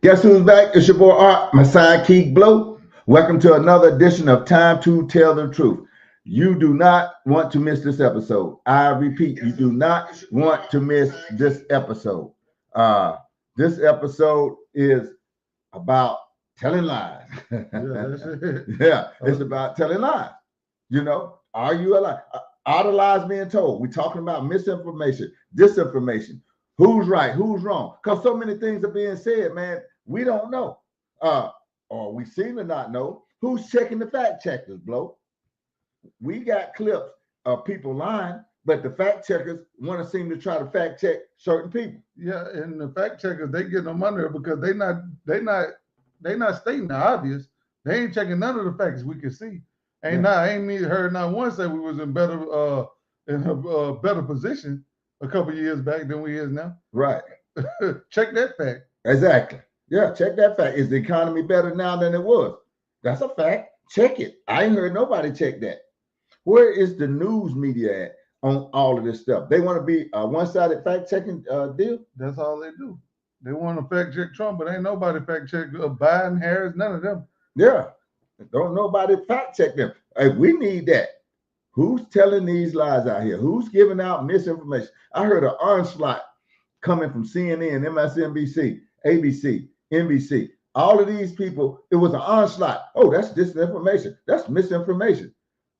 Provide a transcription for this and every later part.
Guess who's back? It's your boy Art, my sidekick Blow. Welcome to another edition of Time to Tell the Truth. You do not want to miss this episode. I repeat, you do not want to miss this episode. This episode is about telling lies. Yeah, it's about telling lies. You know, are you a lie? Are the lies being told? We're talking about misinformation, disinformation. Who's right? Who's wrong? Because so many things are being said, man. We don't know. Or we seem to not know. Who's checking the fact checkers, Blow? We got clips of people lying, but the fact checkers want to seem to try to fact check certain people. Yeah, and the fact checkers, they get them under because they not stating the obvious. They ain't checking none of the facts we can see. Ain't heard not once that we was in a better position a couple years back than we is now. Right. Check that fact. Exactly. Yeah, check that fact. Is the economy better now than it was? That's a fact. Check it. I ain't heard nobody check that. Where is the news media at on all of this stuff? They want to be a one-sided fact-checking deal? That's all they do. They want to fact check Trump, but ain't nobody fact check Biden, Harris, none of them. Yeah. Don't nobody fact check them. Hey, we need that. Who's telling these lies out here? Who's giving out misinformation? I heard an onslaught coming from CNN, MSNBC, ABC, NBC. All of these people, it was an onslaught. Oh, that's disinformation. That's misinformation.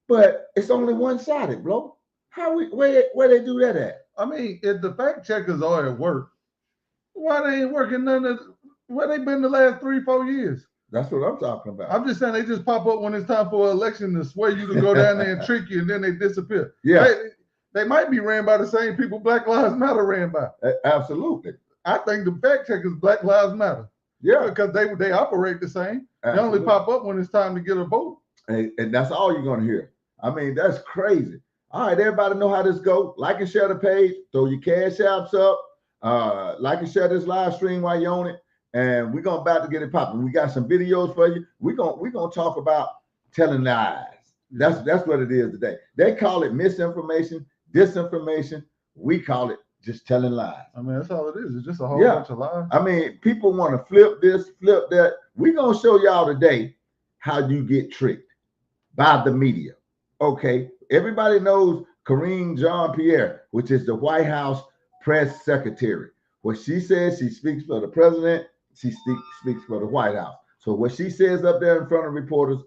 But it's only one-sided, Blow. Where they do that at? I mean, if the fact checkers are at work, why they ain't working where they been the last 3-4 years? That's what I'm talking about. I'm just saying they just pop up when it's time for an election to sway you to go down there and trick you, and then they disappear. Yeah. They might be ran by the same people Black Lives Matter ran by. Absolutely. I think the fact checkers Black Lives Matter. Yeah. Because they operate the same. Absolutely. They only pop up when it's time to get a vote. And that's all you're going to hear. I mean, that's crazy. All right, everybody know how this go. Like and share the page. Throw your cash apps up. Like and share this live stream while you're on it. And we're about to get it popping. We got some videos for you. We're gonna talk about telling lies. That's what it is today. They call it misinformation, disinformation. We call it just telling lies. I mean, that's all it is. It's just a whole bunch of lies. I mean, people want to flip this, flip that. We're gonna show y'all today how you get tricked by the media. Okay, everybody knows Karine Jean-Pierre, which is the White House press secretary. What she says, she speaks for the president. She speaks for the White House. So what she says up there in front of reporters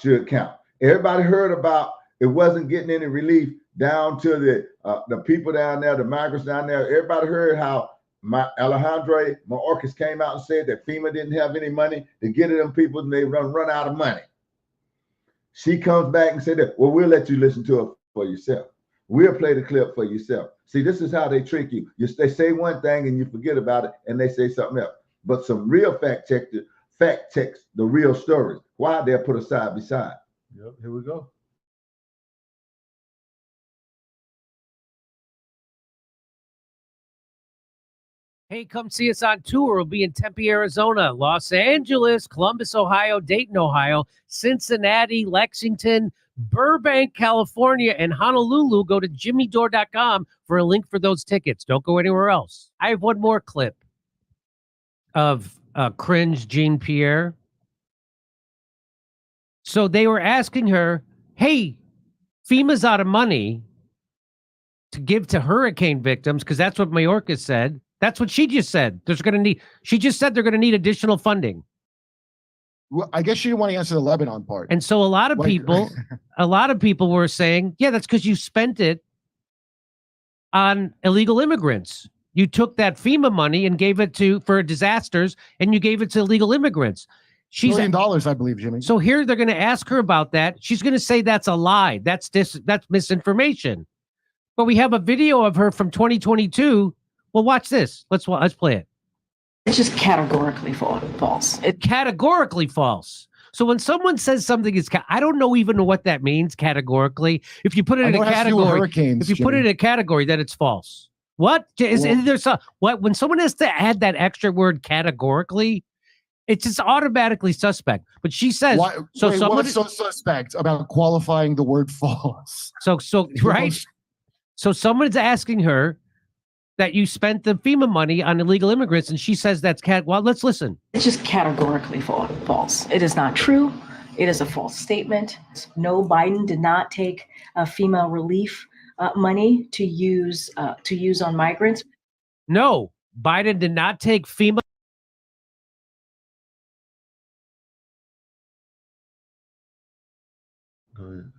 should count. Everybody heard about it wasn't getting any relief down to the people down there, the migrants down there. Everybody heard how Alejandro Mayorkas came out and said that FEMA didn't have any money to get to them people and they run out of money. She comes back and said that, well, we'll let you listen to it for yourself. We'll play the clip for yourself. See, this is how they trick you. They say one thing and you forget about it and they say something else. But some real fact checks the real stories. Why they're put aside beside. Yep, here we go. Hey, come see us on tour. We'll be in Tempe, Arizona, Los Angeles, Columbus, Ohio, Dayton, Ohio, Cincinnati, Lexington, Burbank, California, and Honolulu. Go to jimmydore.com for a link for those tickets. Don't go anywhere else. I have one more clip of cringe Jean-Pierre. So they were asking her, hey, FEMA's out of money to give to hurricane victims, because that's what Mayorkas said. That's what she just said. She just said they're going to need additional funding. Well, I guess she didn't want to answer the Lebanon part. And so a lot of people were saying, yeah, that's because you spent it on illegal immigrants. You took that FEMA money and gave it for disasters, and you gave it to illegal immigrants. $1 billion, I believe, Jimmy. So here they're going to ask her about that. She's going to say that's a lie. That's misinformation. But we have a video of her from 2022. Well, watch this. Let's play it. It's just categorically false. It's categorically false. So when someone says something is, I don't know even what that means categorically. If you put it in a category, put it in a category, then it's false. What is there? What when someone has to add that extra word categorically, it's just automatically suspect. But she says, what's so suspect about qualifying the word false? So right. So someone's asking her. that you spent the FEMA money on illegal immigrants, and she says that's well, let's listen. It's just categorically false. It is not true. It is a false statement. No, Biden did not take FEMA relief money to use on migrants. No, Biden did not take FEMA.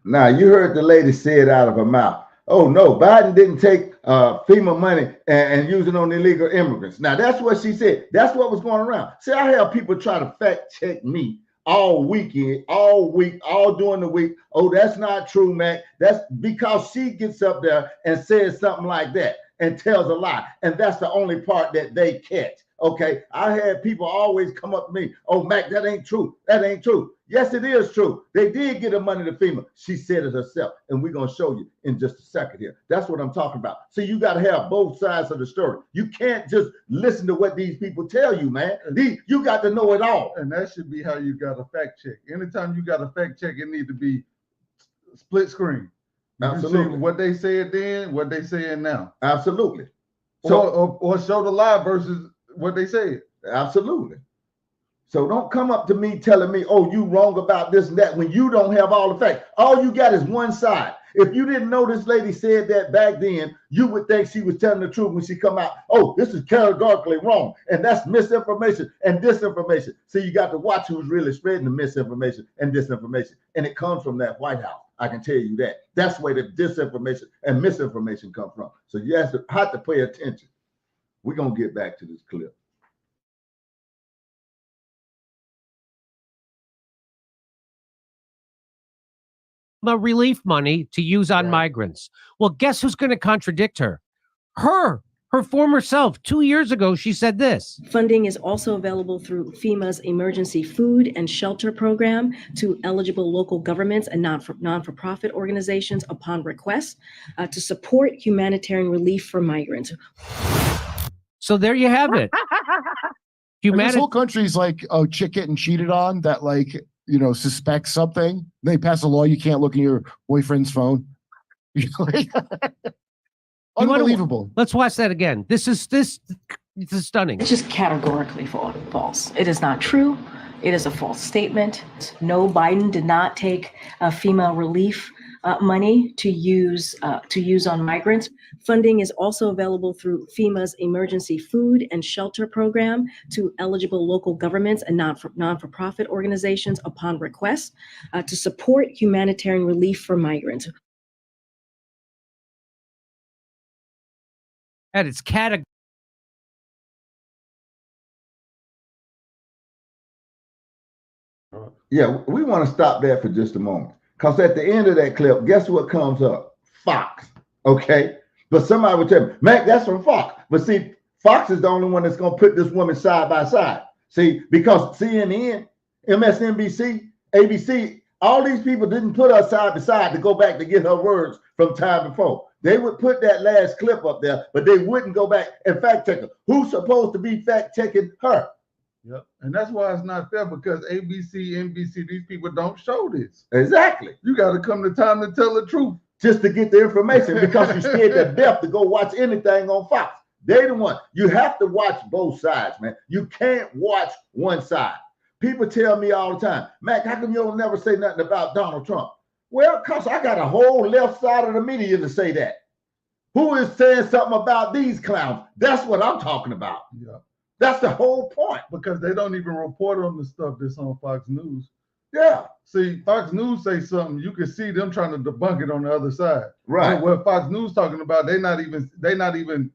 Now, you heard the lady say it out of her mouth. Oh, no, Biden didn't take FEMA money and use it on illegal immigrants. Now, that's what she said. That's what was going around. See, I have people try to fact check me all weekend, all week, all during the week. Oh, that's not true, Mac. That's because she gets up there and says something like that and tells a lie. And that's the only part that they catch. Okay, I had people always come up to me. Oh, Mac, that ain't true. That ain't true. Yes, it is true. They did get the money to FEMA. She said it herself. And we're going to show you in just a second here. That's what I'm talking about. So you got to have both sides of the story. You can't just listen to what these people tell you, man. You got to know it all. And that should be how you got a fact check. Anytime you got a fact check, it needs to be split screen. You Absolutely. see what they said then, what they saying now. Absolutely. So, or show the lie versus what they said. Absolutely. So don't come up to me telling me, oh, you wrong about this and that when you don't have all the facts. All you got is one side. If you didn't know this lady said that back then, you would think she was telling the truth when she come out. Oh, this is categorically wrong. And that's misinformation and disinformation. So you got to watch who's really spreading the misinformation and disinformation. And it comes from that White House. I can tell you that. That's where the disinformation and misinformation come from. So you have to pay attention. We're going to get back to this clip. Relief money to use on migrants. Well, guess who's going to contradict her? Her former self. 2 years ago, she said this. Funding is also available through FEMA's emergency food and shelter program to eligible local governments and non-for-profit organizations upon request to support humanitarian relief for migrants. So there you have it. This whole country's like a chick getting cheated on that, like, suspects something. They pass a law you can't look in your boyfriend's phone. Unbelievable. Let's watch that again. This is stunning. It's just categorically false. It is not true. It is a false statement. No, Biden did not take FEMA relief money to use on migrants. Funding is also available through FEMA's emergency food and shelter program to eligible local governments and non-for-profit organizations upon request to support humanitarian relief for migrants. And it's category. Yeah, we want to stop there for just a moment. Because at the end of that clip, guess what comes up? Fox. Okay? But somebody would tell me, Mac, that's from Fox. But see, Fox is the only one that's going to put this woman side by side. See, because CNN, MSNBC, ABC, all these people didn't put her side by side to go back to get her words from time before. They would put that last clip up there, but they wouldn't go back and fact check her. Who's supposed to be fact checking her? Yep. And that's why it's not fair, because ABC, NBC, these people don't show this. Exactly. You got to come to time to tell the truth. Just to get the information, because you're scared to death to go watch anything on Fox. They the one. You have to watch both sides, man. You can't watch one side. People tell me all the time, Mac, how come you don't never say nothing about Donald Trump? Well, because I got a whole left side of the media to say that. Who is saying something about these clowns? That's what I'm talking about. Yeah. That's the whole point. Because they don't even report on the stuff that's on Fox News. Yeah. See, Fox News say something, you can see them trying to debunk it on the other side. Right. But what Fox News talking about, they not even,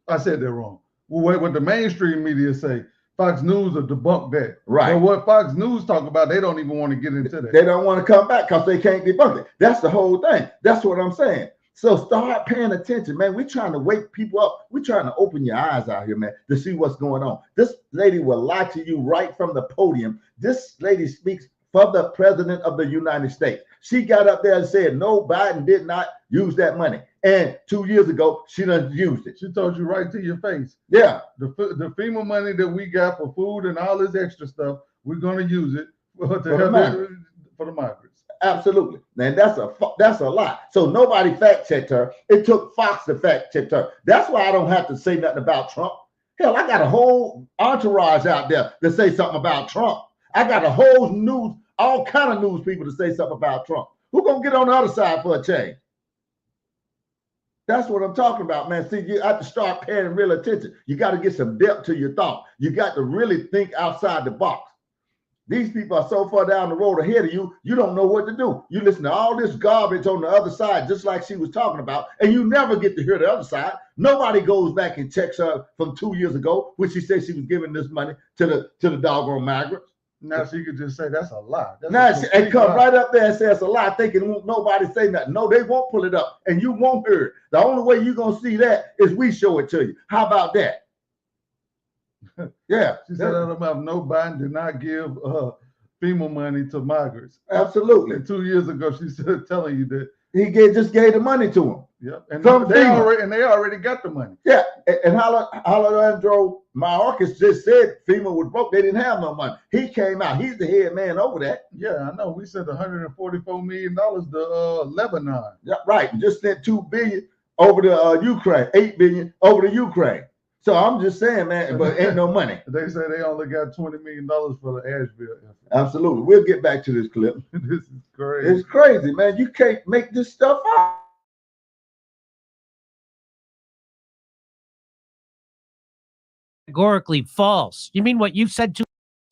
I said that wrong. What the mainstream media say, Fox News will debunk that. Right. But what Fox News talk about, they don't even want to get into that. They don't want to come back because they can't debunk it. That's the whole thing. That's what I'm saying. So start paying attention, man. We're trying to wake people up. We're trying to open your eyes out here, man, to see what's going on. This lady will lie to you right from the podium. This lady speaks for the president of the United States. She got up there and said, no, Biden did not use that money. And 2 years ago, she done used it. She told you right to your face. Yeah. The FEMA money that we got for food and all this extra stuff, we're going to use it for the migrants. absolutely. And that's a lie. So nobody fact checked her. It took Fox to fact check her. That's why I don't have to say nothing about Trump. Hell, I got a whole entourage out there to say something about Trump. I got a whole news, all kind of news people to say something about Trump. Who gonna get on the other side for a change? That's what I'm talking about, man. See, you have to start paying real attention. You got to get some depth to your thought. You got to really think outside the box. These people are so far down the road ahead of you, you don't know what to do. You listen to all this garbage on the other side, just like she was talking about, and you never get to hear the other side. Nobody goes back and checks her from 2 years ago, when she said she was giving this money to the doggone migrants. Now she could just say that's a lie. Now and come right up there and say it's a lie, thinking won't nobody say nothing. No, they won't pull it up, and you won't hear it. The only way you're gonna see that is we show it to you. How about that? Yeah. She said out of her mouth, no, Biden did not give FEMA money to migrants. Absolutely. And 2 years ago, she said telling you that he just gave the money to him. Yeah, and From they FEMA. already got the money. Yeah, and Alejandro Mayorkas just said FEMA was broke. They didn't have no money. He came out. He's the head man over that. Yeah, I know. We sent $144 million to Lebanon. Yeah, right. Just sent $2 billion over to Ukraine, $8 billion over to Ukraine. So I'm just saying, man, but ain't no money. They say they only got $20 million for the Asheville effort. Absolutely. We'll get back to this clip. This is crazy. It's crazy, man. You can't make this stuff up. Categorically false. You mean what you said to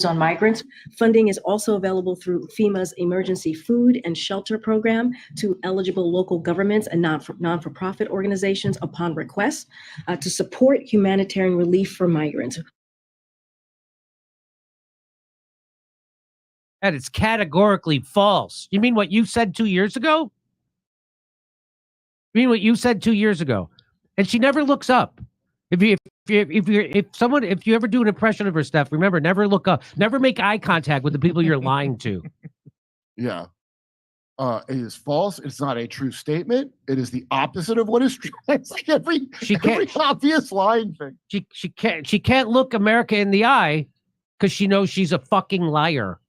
on migrants. Funding is also available through FEMA's emergency food and shelter program to eligible local governments and non-for-profit organizations upon request to support humanitarian relief for migrants. that? It's categorically false. You mean what you said 2 years ago? You mean what you said 2 years ago? And she never looks up. If you ever do an impression of her, Steph, remember, never look up, never make eye contact with the people you're lying to. Yeah. It is false. It's not a true statement. It is the opposite of what is true. It's like every obvious lying thing. She can't look America in the eye because she knows she's a fucking liar.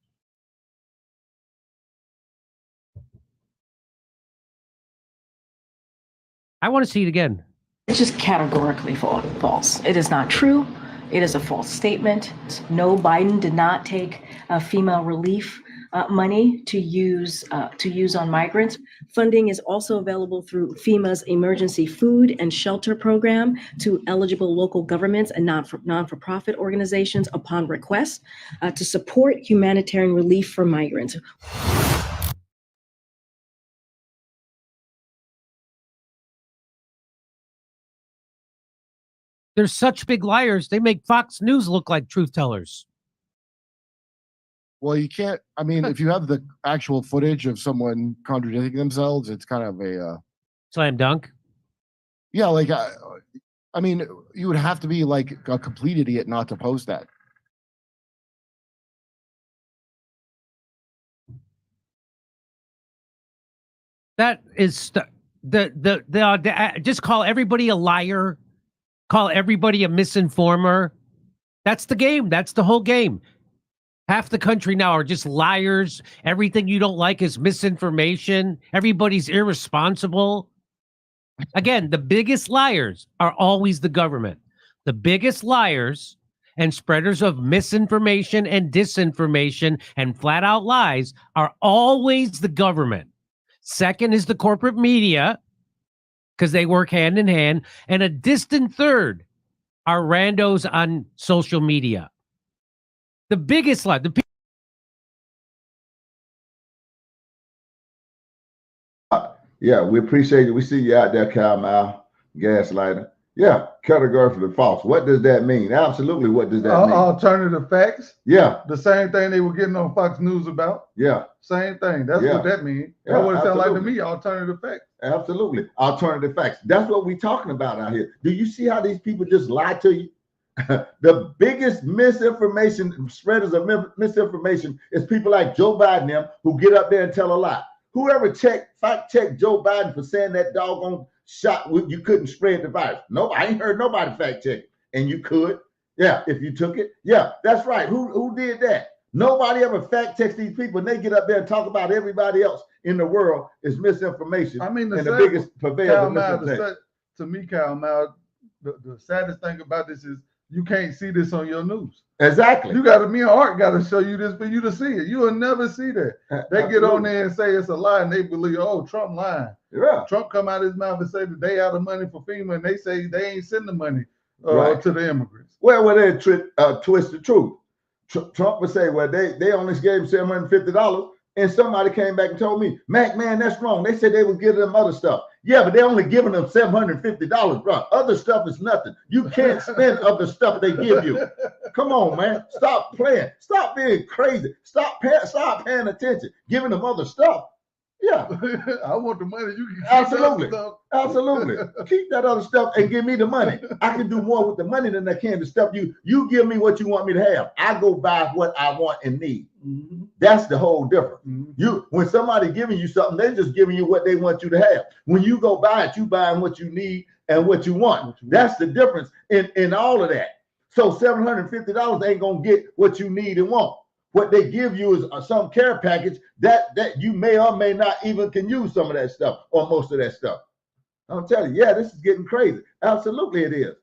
I want to see it again. It's just categorically false. It is not true. It is a false statement. No, Biden did not take FEMA relief money to use on migrants. Funding is also available through FEMA's emergency food and shelter program to eligible local governments and non-for-profit organizations upon request to support humanitarian relief for migrants. They're such big liars. They make Fox News look like truth tellers. Well, you can't. I mean, if you have the actual footage of someone contradicting themselves, it's kind of a slam dunk. Yeah, like I mean, you would have to be like a complete idiot not to post that. That is just call everybody a liar. Call everybody a misinformer. That's the game. That's the whole game. Half the country now are just liars. Everything you don't like is misinformation. Everybody's irresponsible. Again, the biggest liars are always the government. The biggest liars and spreaders of misinformation and disinformation and flat out lies are always the government. Second is the corporate media, because they work hand in hand. And a distant third are randos on social media. The biggest lie. Yeah, we appreciate it. We see you out there, Kyle Mile, gaslighter. Yeah, categorically false. What does that mean? Absolutely, what does that mean? Alternative facts. Yeah. The same thing they were getting on Fox News about. Yeah. Same thing. That's what that means. That's what it sounds like to me, alternative facts. Absolutely. Alternative facts. That's what we're talking about out here. Do you see how these people just lie to you? The biggest misinformation, spreaders of misinformation is people like Joe Biden them who get up there and tell a lie. Whoever fact checked Joe Biden for saying that doggone shot you couldn't spread the virus? No, I ain't heard nobody fact check it. And you could. Yeah, if you took it. Yeah, that's right. Who did that? Nobody ever fact checks these people, and they get up there and talk about everybody else in the world is misinformation. I mean, the biggest purveyor of misinformation. To me, Kyle, now the saddest thing about this is you can't see this on your news. Exactly. You got to, me and Art got to show you this for you to see it. You will never see that. They get on there and say it's a lie, and they believe, oh, Trump lying. Yeah. Trump come out of his mouth and say that they out of money for FEMA, and they say they ain't sending the money to the immigrants. Well, they twist the truth. Trump would say, well, they only gave him $750, and somebody came back and told me, Mac, man, that's wrong. They said they were giving them other stuff. Yeah, but they're only giving them $750, bro. Other stuff is nothing. You can't spend other stuff they give you. Come on, man. Stop playing. Stop being crazy. Stop paying attention. Giving them other stuff. Yeah. I want the money. You can absolutely. Keep that other stuff and give me the money. I can do more with the money than I can the stuff you give me what you want me to have. I go buy what I want and need. Mm-hmm. That's the whole difference. Mm-hmm. When somebody giving you something, they're just giving you what they want you to have. When you go buy it, you buying what you need and what you want. That's the difference in all of that. So $750 ain't gonna get what you need and want. What they give you is some care package that you may or may not even can use some of that stuff or most of that stuff. I'm telling you, yeah, this is getting crazy. Absolutely it is.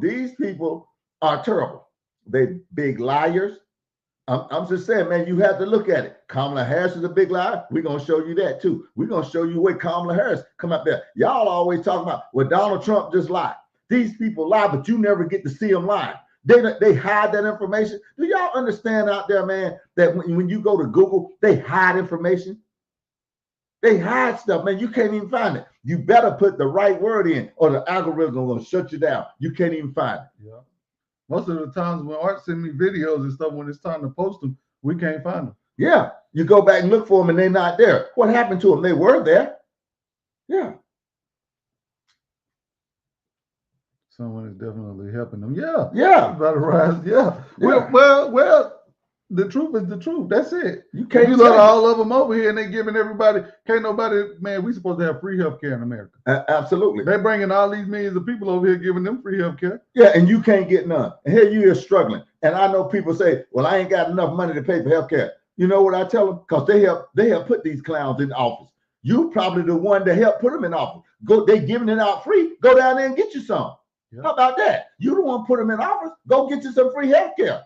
These people are terrible. They big liars. I'm just saying, man, you have to look at it. Kamala Harris is a big liar. We're going to show you that too. We're going to show you where Kamala Harris come up there. Y'all always talk about, well, Donald Trump just lied. These people lie, but you never get to see them lie. They hide that information. Do y'all understand out there, man, that when you go to Google, they hide information? They hide stuff, man. You can't even find it. You better put the right word in or the algorithm will shut you down. You can't even find it. Yeah. Most of the times when Art send me videos and stuff, when it's time to post them, we can't find them. Yeah. You go back and look for them and they're not there. What happened to them? They were there. Yeah. Someone is definitely helping them. Yeah. Yeah. About to rise. Yeah. Well, the truth is the truth. That's it. You can't let all of them over here and they giving everybody, can't nobody, man, we supposed to have free health care in America. Absolutely. They're bringing all these millions of people over here giving them free health care. Yeah, and you can't get none. And here you are struggling. And I know people say, well, I ain't got enough money to pay for health care. You know what I tell them? Because they help put these clowns in office. You probably the one that helped put them in office. They giving it out free. Go down there and get you some. How about that? You don't want to put them in office. Go get you some free health care.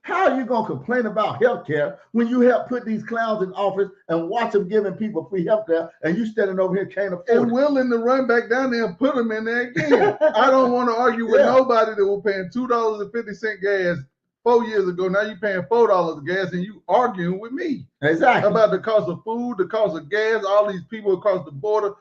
How are you going to complain about health care when you help put these clowns in office and watch them giving people free health care and you standing over here can't afford it? And willing to run back down there and put them in there again. I don't want to argue with nobody that was paying $2.50 gas 4 years ago. Now you're paying $4 gas and you arguing with me. Exactly. About the cost of food, the cost of gas, all these people across the border.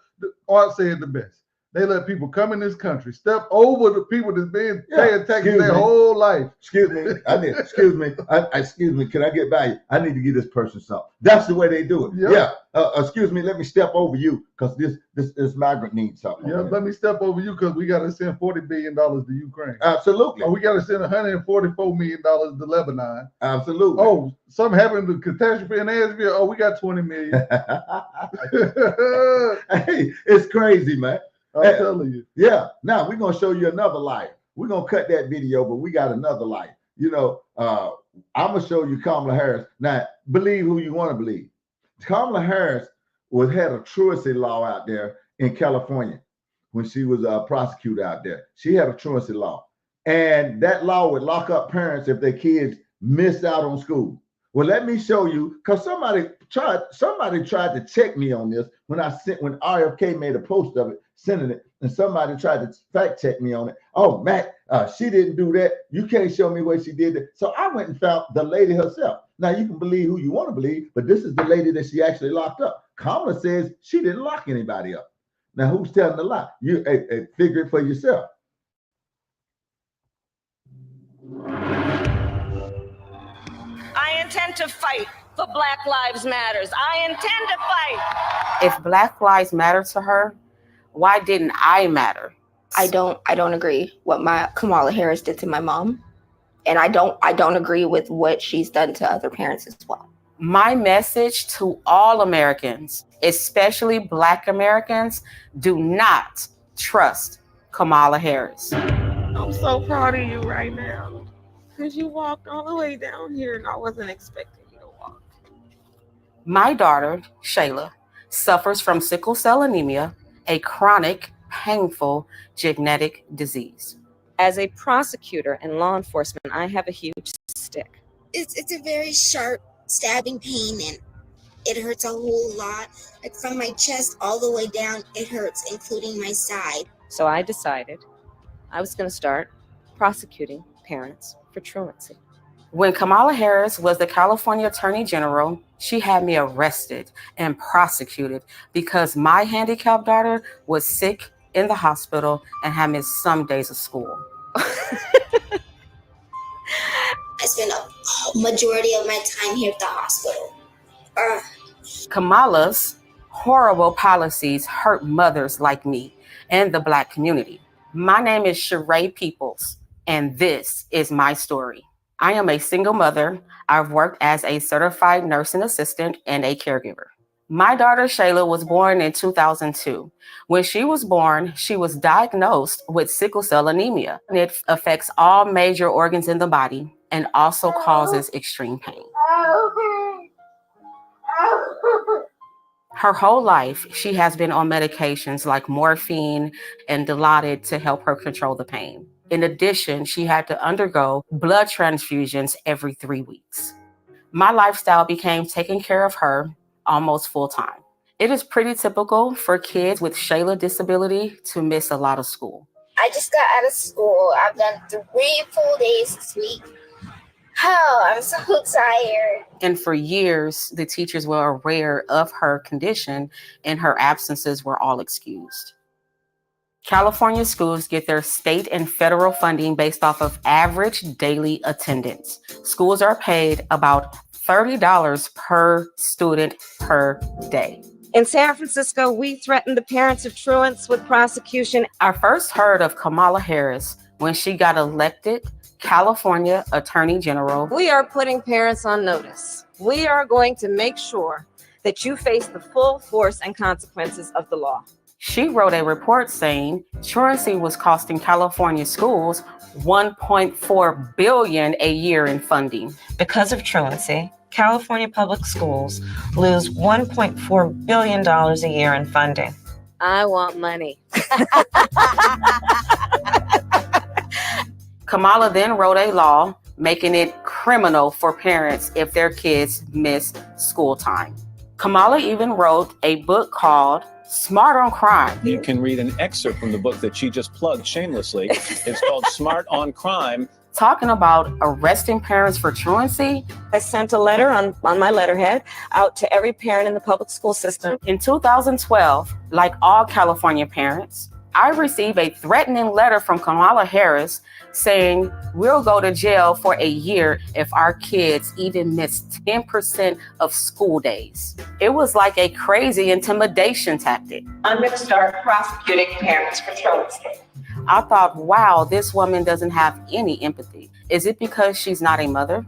Art said the best. They let people come in this country, step over the people that's been paying taxes their whole life. Excuse me. Excuse me. Can I get by you? I need to give this person something. That's the way they do it. Yeah. Excuse me. Let me step over you because this migrant needs something. Yeah. Let me step over you because we got to send $40 billion to Ukraine. Absolutely. Or we got to send $144 million to Lebanon. Absolutely. Oh, something happened to catastrophe in Asheville. Oh, we got 20 million. Hey, it's crazy, man. I'm telling you. Yeah. Now we're gonna show you another liar. We're gonna cut that video, but we got another liar. I'm gonna show you Kamala Harris. Now, believe who you want to believe. Kamala Harris had a truancy law out there in California when she was a prosecutor out there. She had a truancy law, and that law would lock up parents if their kids missed out on school. Well, let me show you, because somebody tried to check me on this when RFK made a post of it, sending it, and somebody tried to fact check me on it. Oh, Matt, she didn't do that. You can't show me where she did it. So I went and found the lady herself. Now you can believe who you want to believe, but this is the lady that she actually locked up. Kamala says she didn't lock anybody up. Now who's telling the lie? You figure it for yourself. I intend to fight for Black Lives Matters. I intend to fight. If Black Lives matter to her, why didn't I matter? I don't agree what Kamala Harris did to my mom. And I don't agree with what she's done to other parents as well. My message to all Americans, especially Black Americans, do not trust Kamala Harris. I'm so proud of you right now. Because you walked all the way down here and I wasn't expecting you to walk. My daughter, Shayla, suffers from sickle cell anemia, a chronic, painful genetic disease. As a prosecutor and law enforcement, I have a huge stick. It's a very sharp stabbing pain, and it hurts a whole lot. Like from my chest all the way down, it hurts, including my side. So I decided I was going to start prosecuting parents for truancy. When Kamala Harris was the California Attorney General, she had me arrested and prosecuted because my handicapped daughter was sick in the hospital and had missed some days of school. I spent a majority of my time here at the hospital. Kamala's horrible policies hurt mothers like me and the Black community. My name is Sheree Peoples, and this is my story. I am a single mother. I've worked as a certified nursing assistant and a caregiver. My daughter Shayla was born in 2002. When she was born, she was diagnosed with sickle cell anemia. It affects all major organs in the body and also causes extreme pain. Her whole life, she has been on medications like morphine and Dilaudid to help her control the pain. In addition, she had to undergo blood transfusions every 3 weeks. My lifestyle became taking care of her almost full time. It is pretty typical for kids with Shayla disability to miss a lot of school. I just got out of school. I've done 3 full days this week. Oh, I'm so tired. And for years, the teachers were aware of her condition and her absences were all excused. California schools get their state and federal funding based off of average daily attendance. Schools are paid about $30 per student per day. In San Francisco, we threatened the parents of truants with prosecution. I first heard of Kamala Harris when she got elected California Attorney General. We are putting parents on notice. We are going to make sure that you face the full force and consequences of the law. She wrote a report saying truancy was costing California schools $1.4 billion a year in funding. Because of truancy, California public schools lose $1.4 billion a year in funding. I want money. Kamala then wrote a law making it criminal for parents if their kids miss school time. Kamala even wrote a book called Smart on Crime. You can read an excerpt from the book that she just plugged shamelessly. It's called Smart on Crime. Talking about arresting parents for truancy. I sent a letter on my letterhead out to every parent in the public school system. In 2012, like all California parents, I received a threatening letter from Kamala Harris saying we'll go to jail for a year if our kids even miss 10% of school days. It was like a crazy intimidation tactic. I'm going to start prosecuting parents for truancy. I thought, wow, this woman doesn't have any empathy. Is it because she's not a mother?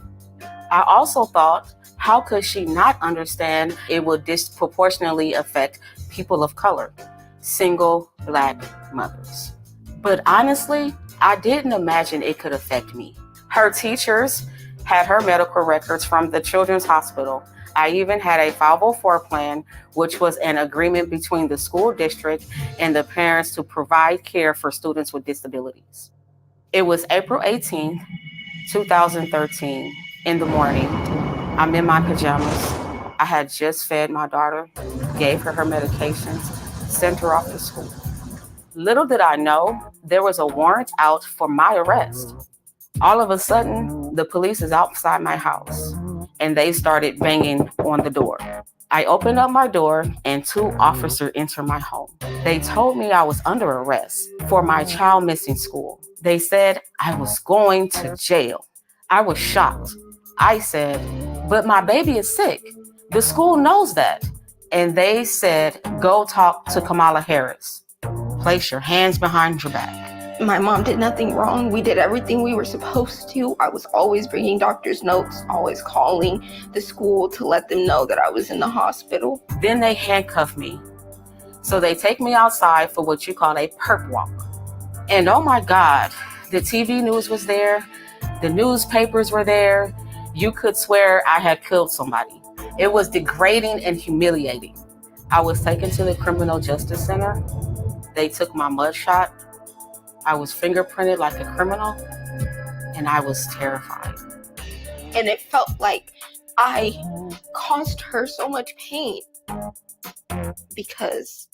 I also thought, how could she not understand it will disproportionately affect people of color, single Black mothers? But honestly, I didn't imagine it could affect me. Her teachers had her medical records from the Children's Hospital. I even had a 504 plan, which was an agreement between the school district and the parents to provide care for students with disabilities. It was April 18th, 2013, in the morning. I'm in my pajamas. I had just fed my daughter, gave her medications, sent her off to school. Little did I know, there was a warrant out for my arrest. All of a sudden, the police is outside my house and they started banging on the door. I opened up my door and 2 officers entered my home. They told me I was under arrest for my child missing school. They said I was going to jail. I was shocked. I said, but my baby is sick. The school knows that. And they said, go talk to Kamala Harris. Place your hands behind your back. My mom did nothing wrong. We did everything we were supposed to. I was always bringing doctor's notes, always calling the school to let them know that I was in the hospital. Then they handcuff me. So they take me outside for what you call a perp walk. And oh my God, the TV news was there. The newspapers were there. You could swear I had killed somebody. It was degrading and humiliating. I was taken to the Criminal Justice Center. They took my mugshot. I was fingerprinted like a criminal, and I was terrified. And it felt like I caused her so much pain, because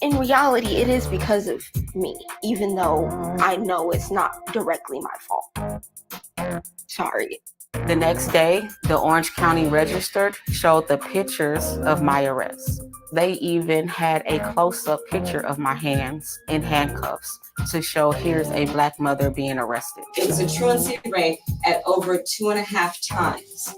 in reality, it is because of me, even though I know it's not directly my fault. Sorry. The next day, the Orange County Register showed the pictures of my arrest. They even had a close-up picture of my hands in handcuffs to show here's a Black mother being arrested. It was a truancy rate at over 2.5 times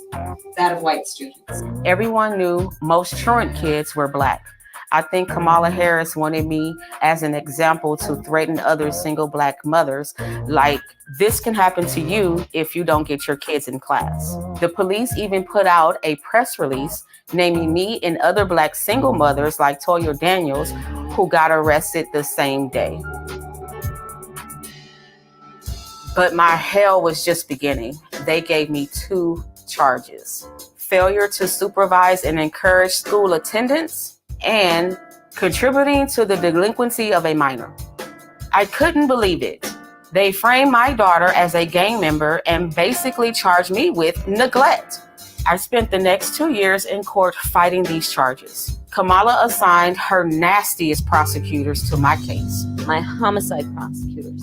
that of white students. Everyone knew most truant kids were Black. I think Kamala Harris wanted me as an example to threaten other single Black mothers, like, this can happen to you if you don't get your kids in class. The police even put out a press release naming me and other Black single mothers like Toya Daniels, who got arrested the same day. But my hell was just beginning. They gave me 2 charges: failure to supervise and encourage school attendance, and contributing to the delinquency of a minor. I couldn't believe it. They framed my daughter as a gang member and basically charged me with neglect. I spent the next 2 years in court fighting these charges. Kamala assigned her nastiest prosecutors to my case. My homicide prosecutors,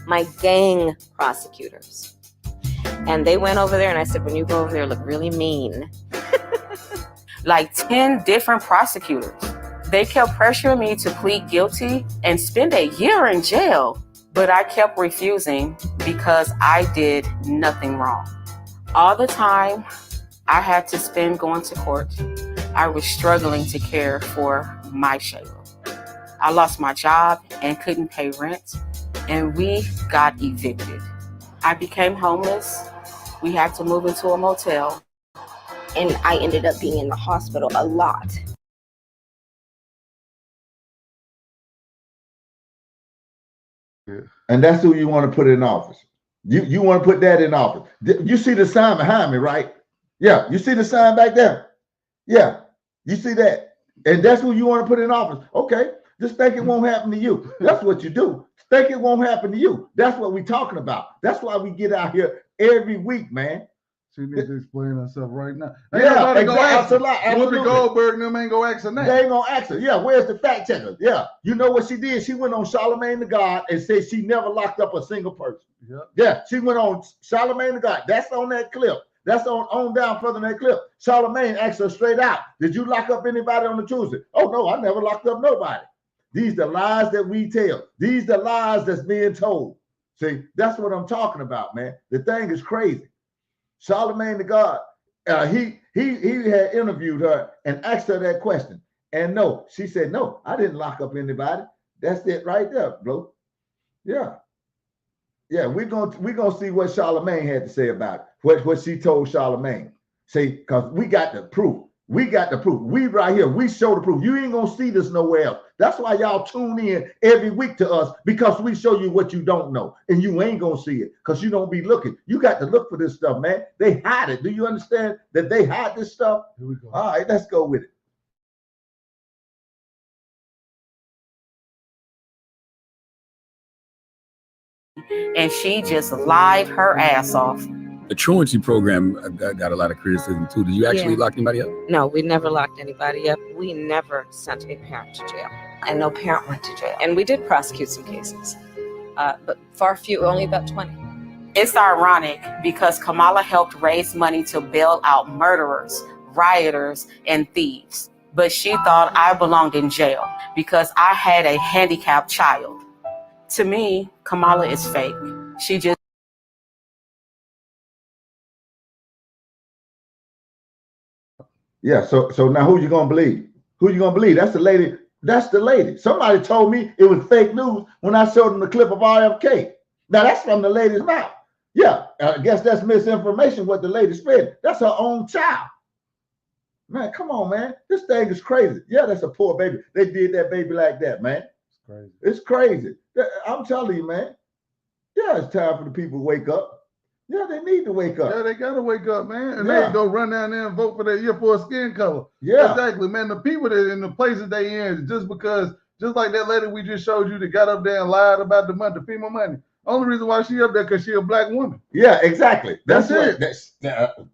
my gang prosecutors. And they went over there and I said, when you go over there, look really mean. Like 10 different prosecutors. They kept pressuring me to plead guilty and spend a year in jail, but I kept refusing because I did nothing wrong. All the time I had to spend going to court, I was struggling to care for my Shayla. I lost my job and couldn't pay rent, and we got evicted. I became homeless. We had to move into a motel. And I ended up being in the hospital a lot. And that's who you want to put in office. You want to put that in office. You see the sign behind me, right? Yeah, you see the sign back there? Yeah, you see that? And that's who you want to put in office. Okay, just think it won't happen to you. That's what you do. Think it won't happen to you. That's what we're talking about. That's why we get out here every week, man. She needs to explain herself right now. Yeah, exactly. Whoopi Goldberg and them ain't gonna ask her that. They ain't gonna ask her. Yeah, where's the fact checker? Yeah, you know what she did? She went on Charlamagne the God and said she never locked up a single person. Yeah, she went on Charlamagne the God. That's on that clip. That's on down further than that clip. Charlamagne asked her straight out, did you lock up anybody on the Tuesday? Oh, no, I never locked up nobody. These the lies that we tell. These the lies that's being told. See, that's what I'm talking about, man. The thing is crazy. Charlamagne the God, he had interviewed her and asked her that question. And no, she said, no, I didn't lock up anybody. That's it right there, bro. Yeah. Yeah, we're gonna see what Charlamagne had to say about it, what she told Charlamagne. See, because we got the proof. We got the proof. We right here. We show the proof. You ain't gonna see this nowhere else. That's why y'all tune in every week to us, because we show you what you don't know, and you ain't gonna see it because you don't be looking. You got to look for this stuff, man. They hide it. Do you understand that they hide this stuff? Here we go. All right, let's go with it. And she just lied her ass off. The truancy program got a lot of criticism too. Did you actually lock anybody up? No, we never locked anybody up. We never sent a parent to jail. And no parent went to jail. And we did prosecute some cases, but far few, only about 20. It's ironic because Kamala helped raise money to bail out murderers, rioters, and thieves. But she thought I belonged in jail because I had a handicapped child. To me, Kamala is fake. She just Yeah, so now who you gonna believe? Who you gonna believe? That's the lady. That's the lady. Somebody told me it was fake news when I showed them the clip of RFK. Now that's from the lady's mouth. Yeah, I guess that's misinformation what the lady spread. That's her own child. Man, come on, man. This thing is crazy. Yeah, that's a poor baby. They did that baby like that, man. It's crazy. It's crazy. I'm telling you, man. Yeah, it's time for the people to wake up. Yeah, they need to wake up. Yeah, they gotta wake up, man. And Yeah. they go run down there and vote for for a skin color. Yeah. Exactly, man. The people that in the places they in, just like that lady we just showed you that got up there and lied about the money, the FEMA money. Only reason why she up there because she a black woman. Yeah, exactly. That's it.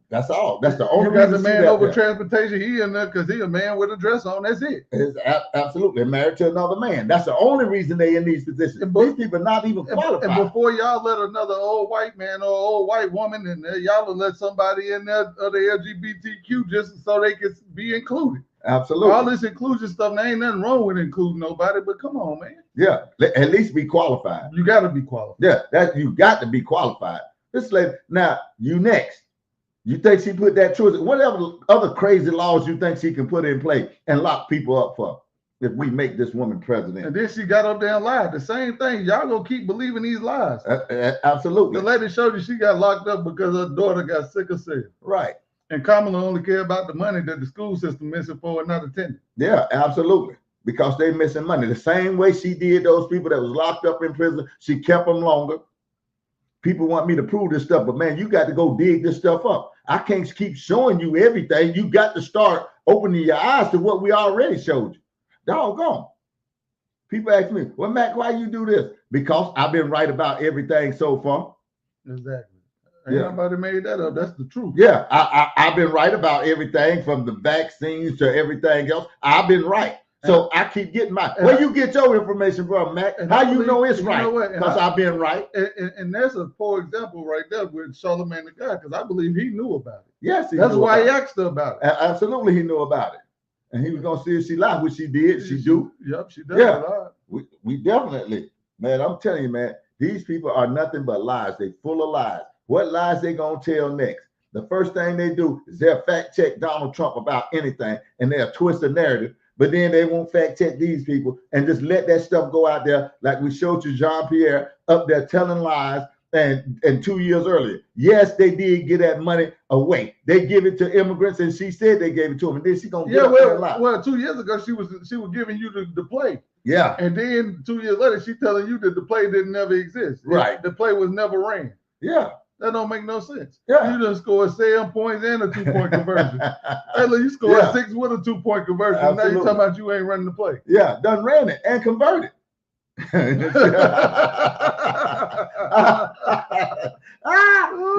That's all. That's the only You got reason. the man over transportation. He in there because he a man with a dress on. That's it. It's absolutely married to another man. That's the only reason they in these positions. These people are not even qualified. And before y'all let another old white man or old white woman in there, y'all will let somebody in there of the LGBTQ just so they can be included. Absolutely. All this inclusion stuff, there ain't nothing wrong with including nobody, but come on, man. Yeah, at least be qualified. You got to be qualified. Yeah, you got to be qualified. This lady, now you next. You think she put that truth? Whatever other crazy laws you think she can put in place and lock people up for if we make this woman president? And then she got up there and lied. The same thing. Y'all gonna keep believing these lies. Absolutely. The lady showed you she got locked up because her daughter got sick of cell. Right. And Kamala only care about the money that the school system missing for and not attending. Yeah, absolutely. Because they missing money. The same way she did those people that was locked up in prison, she kept them longer. People want me to prove this stuff, but man, you got to go dig this stuff up. I can't keep showing you everything. You got to start opening your eyes to what we already showed you. Doggone. People ask me, well, Mac, why you do this? Because I've been right about everything so far. Exactly. Ain't nobody made that up. That's the truth. Yeah, I've been right about everything from the vaccines to everything else. I've been right. So I keep getting where you get your information from, Mac? How you know it's right? Because I've been right. And that's a poor example right there with Charlamagne the God, because I believe he knew about it. Yes, that's why he asked her about it. Absolutely, he knew about it. And he was going to see if she lied, which she did. She do. Yep, she does. Yeah, we definitely. Man, I'm telling you, man, these people are nothing but lies. They full of lies. What lies they going to tell next? The first thing they do is they'll fact check Donald Trump about anything, and they'll twist the narrative. But then they won't fact check these people and just let that stuff go out there like we showed you Jean-Pierre up there telling lies. And 2 years earlier, yes, they did get that money away. They give it to immigrants, and she said they gave it to them. And then she gonna get well, 2 years ago she was giving you the play. Yeah. And then 2 years later, she telling you that the play didn't never exist. Right. The play was never ran. Yeah. That don't make no sense. Yeah. You done scored 7 points and a 2-point conversion. Hey, look, you scored 6 with a 2-point conversion. Absolutely. Now you talking about you ain't running the play. Yeah, done ran it and converted.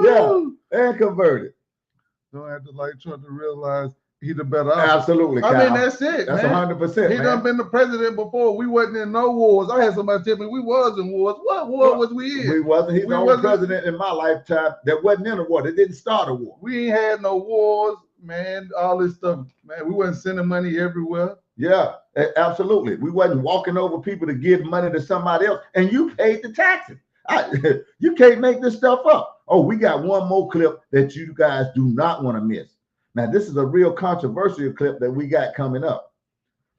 Yeah, and converted. Don't have to try to realize he the better option. Absolutely, Kyle. I mean, that's it. That's 100%. He done been the president before. We wasn't in no wars. I had somebody tell me we was in wars. What war was we in? We wasn't. He's the only president in my lifetime that wasn't in a war. That didn't start a war. We ain't had no wars, man. All this stuff, man. We wasn't sending money everywhere. Yeah, absolutely. We wasn't walking over people to give money to somebody else, and you paid the taxes. You can't make this stuff up. Oh, we got one more clip that you guys do not want to miss. Now, this is a real controversial clip that we got coming up,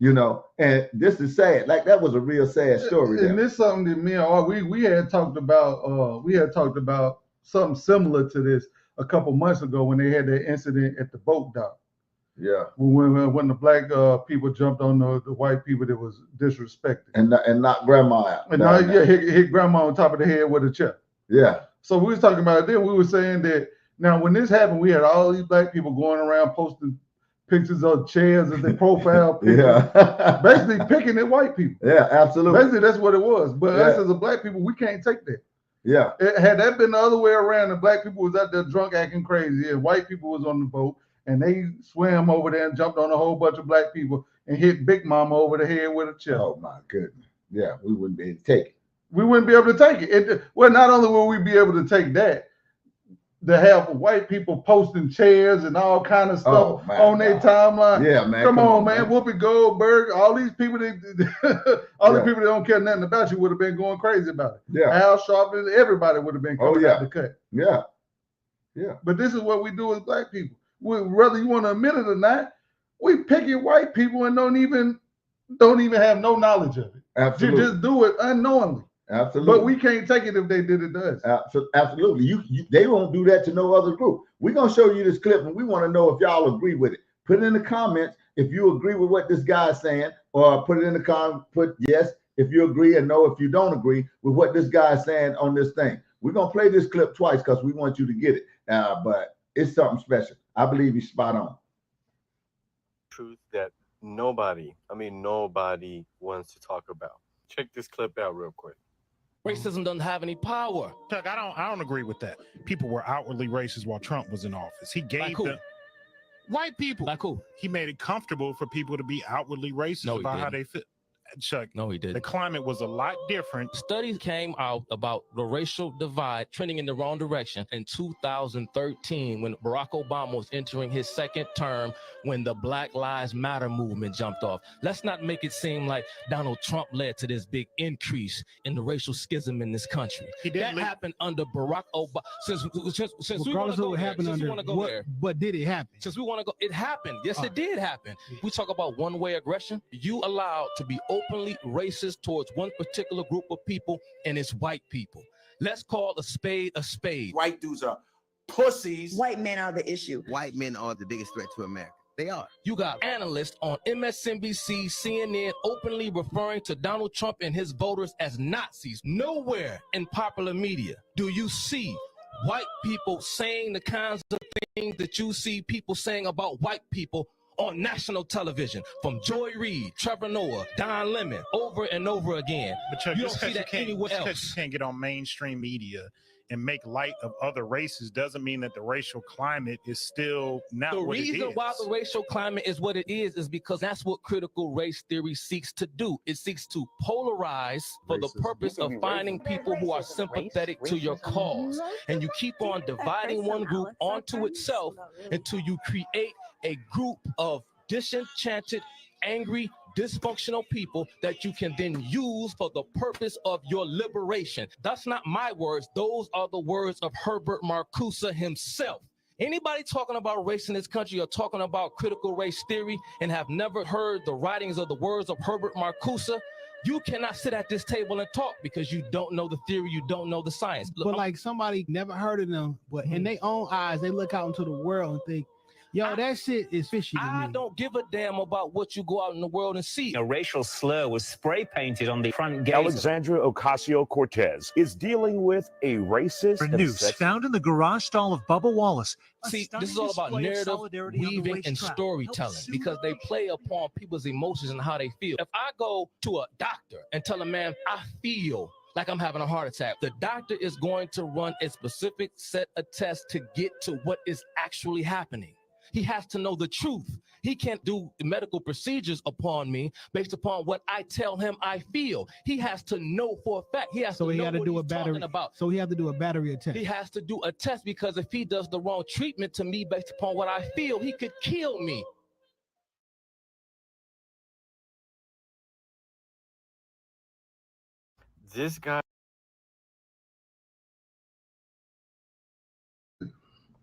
and this is sad. Like, that was a real sad story. And this is something that me and we had talked about something similar to this a couple months ago when they had that incident at the boat dock. Yeah. When the black people jumped on the white people that was disrespected. And knocked grandma out. And hit grandma on top of the head with a chair. Yeah. So we was talking about it then. We were saying that now when this happened, we had all these black people going around posting pictures of chairs as their profile pictures. Yeah. Basically picking at white people. Yeah, absolutely. Basically that's what it was. But us as a black people, we can't take that. Yeah. Had that been the other way around, the black people was out there drunk acting crazy, and white people was on the boat, and they swam over there and jumped on a whole bunch of black people and hit Big Mama over the head with a chair. Oh my goodness. Yeah, we wouldn't be able to take it. We wouldn't be able to take it. Well, not only will we be able to take that, to have white people posting chairs and all kind of stuff on their timeline. Yeah, man. Come on, man. Whoopi Goldberg, all these people the people that don't care nothing about you would have been going crazy about it. Yeah. Al Sharpton, everybody would have been coming out the cut. Yeah. Yeah. But this is what we do as black people. Whether you want to admit it or not, we picking white people and don't even have no knowledge of it. Absolutely. You just do it unknowingly. Absolutely. But we can't take it if they did it to us. Absolutely. They won't do that to no other group. We're going to show you this clip, and we want to know if y'all agree with it. Put it in the comments if you agree with what this guy is saying, or put it in the comments, put yes if you agree and no if you don't agree with what this guy is saying on this thing. We're going to play this clip twice because we want you to get it. But it's something special. I believe he's spot on. Truth that nobody wants to talk about. Check this clip out real quick. Racism doesn't have any power. Chuck, I don't agree with that. People were outwardly racist while Trump was in office. He gave the white people. Like who? He made it comfortable for people to be outwardly racist about how they feel. Chuck, no, he didn't. The climate was a lot different. Studies came out about the racial divide trending in the wrong direction in 2013 when Barack Obama was entering his second term, when the Black Lives Matter movement jumped off. Let's not make it seem like Donald Trump led to this big increase in the racial schism in this country. That happened under Barack Obama. Since we want to go there, but did it happen? Since we want to go, it happened. Yes, it did happen. We talk about one-way aggression. You allowed to be openly racist towards one particular group of people, and it's white people. Let's call a spade a spade. White dudes are pussies. White men are the issue. White men are the biggest threat to America. They are. You got analysts on MSNBC, CNN openly referring to Donald Trump and his voters as Nazis. Nowhere in popular media do you see white people saying the kinds of things that you see people saying about white people on national television, from Joy Reid, Trevor Noah, Don Lemon, over and over again. But Chuck, you don't see that anywhere else. You can't get on mainstream media and make light of other races doesn't mean that the racial climate is still not what it is. The reason why the racial climate is what it is because that's what critical race theory seeks to do. It seeks to polarize for the purpose of finding people who are sympathetic to your cause. And you keep on dividing one group onto itself until you create a group of disenchanted, angry, dysfunctional people that you can then use for the purpose of your liberation. That's not my words. Those are the words of Herbert Marcuse himself. Anybody talking about race in this country or talking about critical race theory and have never heard the writings or the words of Herbert Marcuse, you cannot sit at this table and talk because you don't know the theory, you don't know the science. But like somebody never heard of them, but in their own eyes, they look out into the world and think, yo, that shit is fishy to me. I don't give a damn about what you go out in the world and see. A racial slur was spray painted on the front gate. Alexandria Ocasio-Cortez is dealing with a racist news found in the garage stall of Bubba Wallace. See, this is all about narrative weaving and storytelling because they play upon people's emotions and how they feel. If I go to a doctor and tell a man, I feel like I'm having a heart attack, the doctor is going to run a specific set of tests to get to what is actually happening. He has to know the truth. He can't do medical procedures upon me based upon what I tell him I feel. He has to know for a fact. He has to know what he's talking about. So he has to do a battery test. He has to do a test because if he does the wrong treatment to me based upon what I feel, he could kill me. This guy.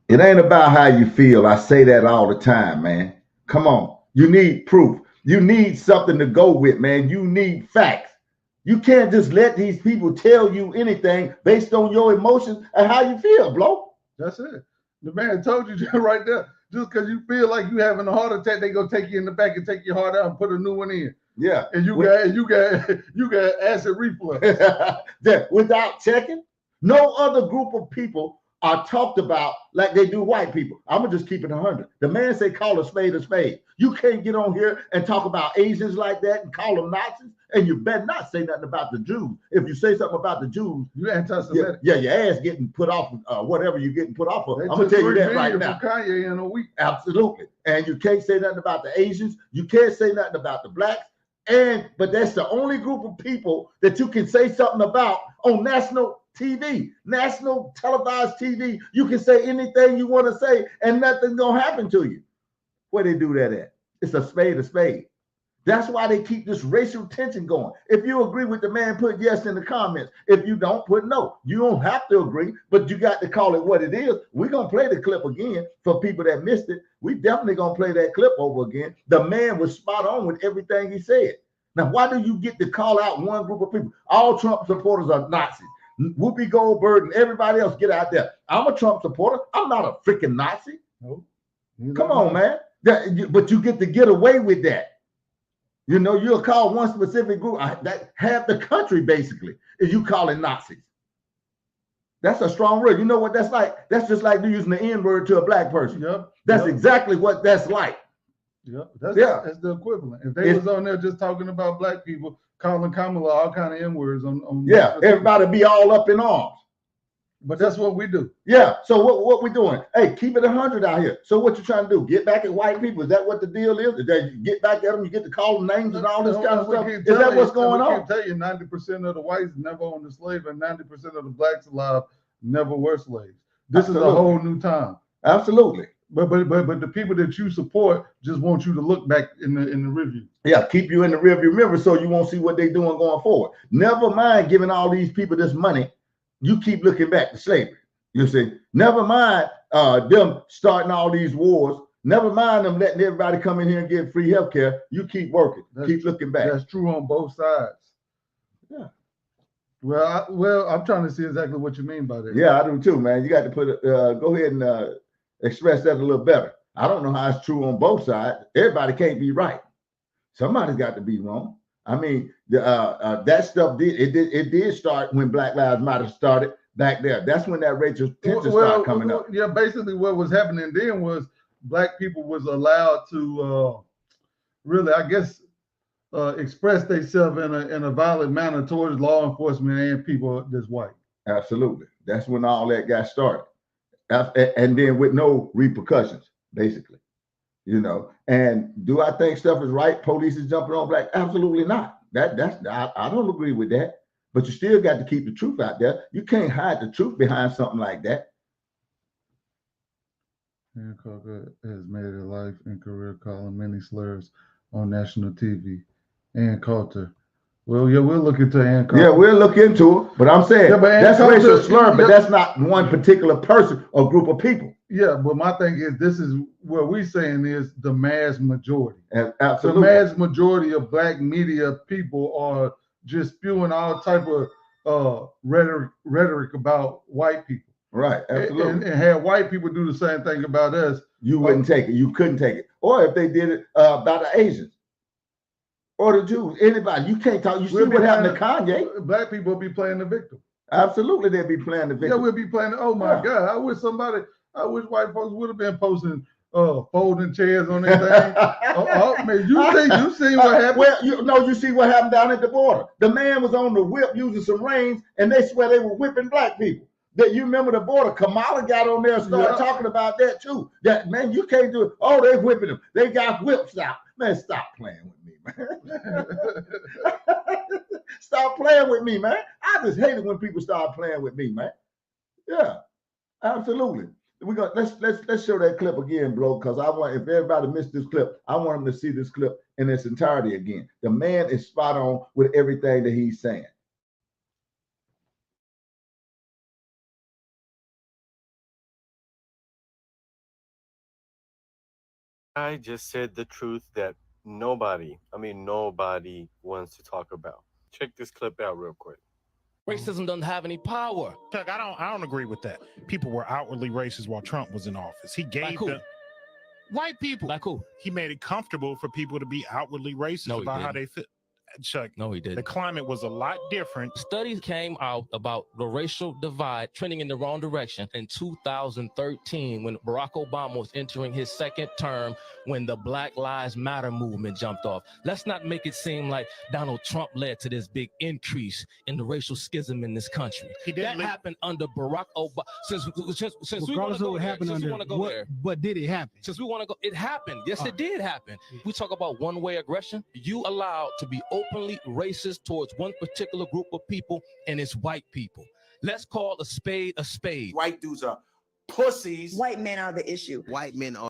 It ain't about how you feel. I say that all the time, man. Come on. You need proof. You need something to go with, man. You need facts. You can't just let these people tell you anything based on your emotions and how you feel, bro. That's it. The man told you right there. Just because you feel like you having a heart attack, they gonna take you in the back and take your heart out and put a new one in. Yeah. And you got acid reflux. Without checking, no other group of people are talked about like they do white people. I'm gonna just keep it 100. The man say call a spade a spade. You can't get on here and talk about Asians like that and call them Nazis, and you better not say nothing about the Jews. If you say something about the Jews, you anti-Semitic. Yeah, your ass getting put off whatever you're getting put off of. I'm gonna tell you that right now. Kanye in a week. Absolutely. And you can't say nothing about the Asians. You can't say nothing about the blacks. But that's the only group of people that you can say something about on national TV, national televised TV. You can say anything you want to say and nothing's gonna happen to you. Where they do that at? It's a spade a spade. That's why they keep this racial tension going. If you agree with the man, put yes in the comments. If you don't, put no. You don't have to agree, but you got to call it what it is. We're gonna play the clip again for people that missed it. We definitely gonna play that clip over again. The man was spot on with everything he said. Now, why do you get to call out one group of people? All Trump supporters are Nazis. Whoopi Goldberg and everybody else, get out there. I'm a Trump supporter. I'm not a freaking Nazi. No. Come on, man. But you get to get away with that. You know, you'll call one specific group, that half the country basically, is you calling Nazis. That's a strong word. You know what that's like? That's just like using the N-word to a black person. Yep. That's exactly what that's like. Yep. That's the equivalent. If they was on there just talking about black people, calling Kamala all kind of N-words on everybody be all up in arms. But that's what we do. Yeah. So what we doing? Hey, keep it 100 out here. So what you trying to do? Get back at white people? Is that what the deal is? Is that you get back at them? You get to call them names and all this kind of stuff? Is that what's going on? I can tell you 90% of the whites never owned a slave and 90% of the blacks alive never were slaves. This is a whole new time. Absolutely. But the people that you support just want you to look back in the review. Yeah, keep you in the rearview mirror so you won't see what they're doing going forward. Never mind giving all these people this money. You keep looking back to slavery. You see, never mind them starting all these wars. Never mind them letting everybody come in here and get free health care. You keep working. Keep looking back. That's true on both sides. Yeah. Well, I'm trying to see exactly what you mean by that. Yeah, I do too, man. You got to put it. Go ahead and express that a little better. I don't know how it's true on both sides. Everybody can't be right. Somebody's got to be wrong. I mean, that stuff did start when Black Lives Matter started back there. That's when that racial tension started coming up. Yeah, basically what was happening then was black people was allowed to really, I guess, express themselves in a violent manner towards law enforcement and people that's white. Absolutely. That's when all that got started. And then with no repercussions, basically. You know, and do I think stuff is right? Police is jumping on black? Absolutely not. I don't agree with that. But you still got to keep the truth out there. You can't hide the truth behind something like that. Ann Coulter has made a life and career calling many slurs on national TV. Ann Coulter. Well, yeah, we'll look into Ann Coulter. Yeah, we'll look into it. But I'm saying that's a racial slur, but that's not one particular person or group of people. Yeah, but my thing is, this is what we're saying is the mass majority. Absolutely. The mass majority of black media people are just spewing all type of rhetoric about white people. Right, absolutely. And had white people do the same thing about us, you wouldn't take it. You couldn't take it. Or if they did it about the Asians or the Jews, anybody, you can't talk. You see what happened to Kanye? Black people will be playing the victim. Absolutely, they'll be playing the victim. Yeah, we'll be playing. Oh my God, I wish white folks would have been posting folding chairs on their thing. Man, you see what happened? Well, you see what happened down at the border. The man was on the whip using some reins, and they swear they were whipping black people. That you remember the border? Kamala got on there and started talking about that too. That man, you can't do it. Oh, they whipping them. They got whips out. Man, stop playing with me, man. Stop playing with me, man. I just hate it when people start playing with me, man. Yeah, absolutely. Let's show that clip again, bro, because I want, if everybody missed this clip, I want them to see this clip in its entirety again. The man is spot on with everything that he's saying. I just said the truth that nobody wants to talk about. Check this clip out real quick. Racism doesn't have any power. Chuck, I don't agree with that. People were outwardly racist while Trump was in office. He gave them white people. Like who? He made it comfortable for people to be outwardly racist about how they feel. Chuck, no, he didn't. The climate was a lot different. Studies came out about the racial divide trending in the wrong direction in 2013 when Barack Obama was entering his second term, when the Black Lives Matter movement jumped off. Let's not make it seem like Donald Trump led to this big increase in the racial schism in this country. That happened under Barack Obama. Since we want to go there, since we want to go there. But did it happen? Since we want to go, it happened. Yes, it did happen. We talk about one-way aggression. You allowed to be openly racist towards one particular group of people, and it's white people. Let's call a spade a spade. White dudes are pussies. White men are the issue. White men are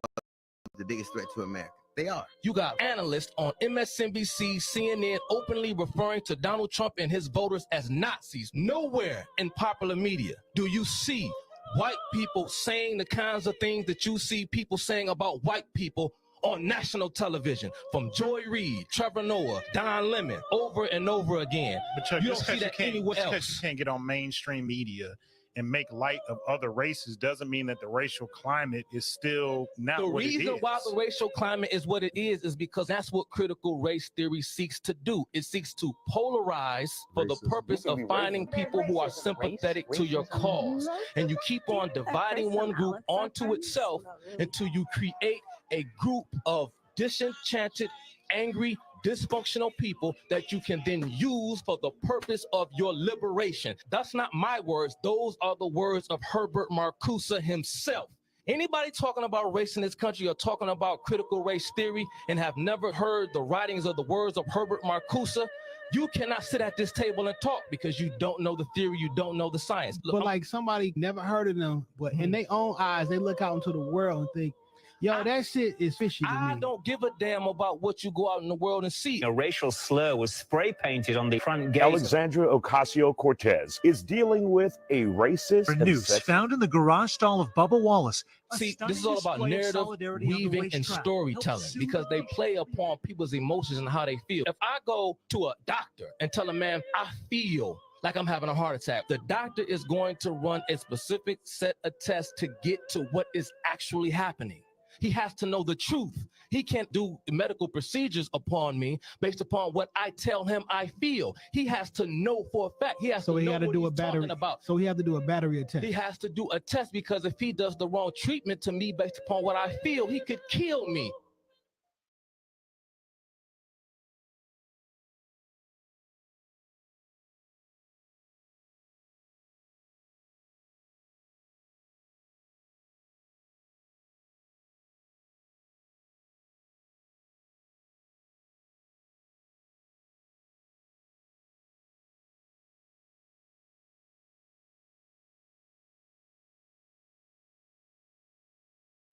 the biggest threat to America. They are. You got analysts on MSNBC, CNN openly referring to Donald Trump and his voters as Nazis. Nowhere in popular media do you see white people saying the kinds of things that you see people saying about white people on national television, from Joy Reid, Trevor Noah, Don Lemon, over and over again. But Chuck, you don't see that anywhere else. You can't get on mainstream media and make light of other races doesn't mean that the racial climate is still not The what it reason is. why the racial climate is what it is because that's what critical race theory seeks to do. It seeks to polarize for the purpose of finding people who are sympathetic to your cause. And you keep on dividing one group onto itself until you create a group of disenchanted, angry, dysfunctional people that you can then use for the purpose of your liberation. That's not my words. Those are the words of Herbert Marcuse himself. Anybody talking about race in this country or talking about critical race theory and have never heard the writings or the words of Herbert Marcuse, you cannot sit at this table and talk because you don't know the theory, you don't know the science. But like somebody never heard of them, but in their own eyes, they look out into the world and think, yo, that shit is fishy to me. I don't give a damn about what you go out in the world and see. A racial slur was spray painted on the front gate. Alexandria Ocasio-Cortez is dealing with a racist and News found in the garage stall of Bubba Wallace. See, this is all about narrative weaving and storytelling because they play upon people's emotions and how they feel. If I go to a doctor and tell a man, I feel like I'm having a heart attack, the doctor is going to run a specific set of tests to get to what is actually happening. He has to know the truth. He can't do medical procedures upon me based upon what I tell him I feel. He has to know for a fact. He has to know what he's talking about. So he has to do a battery test. He has to do a test because if he does the wrong treatment to me based upon what I feel, he could kill me.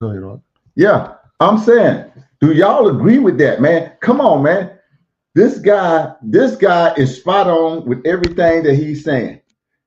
Go ahead, Ron. Yeah, I'm saying, do y'all agree with that, man? Come on, man. This guy is spot on with everything that he's saying.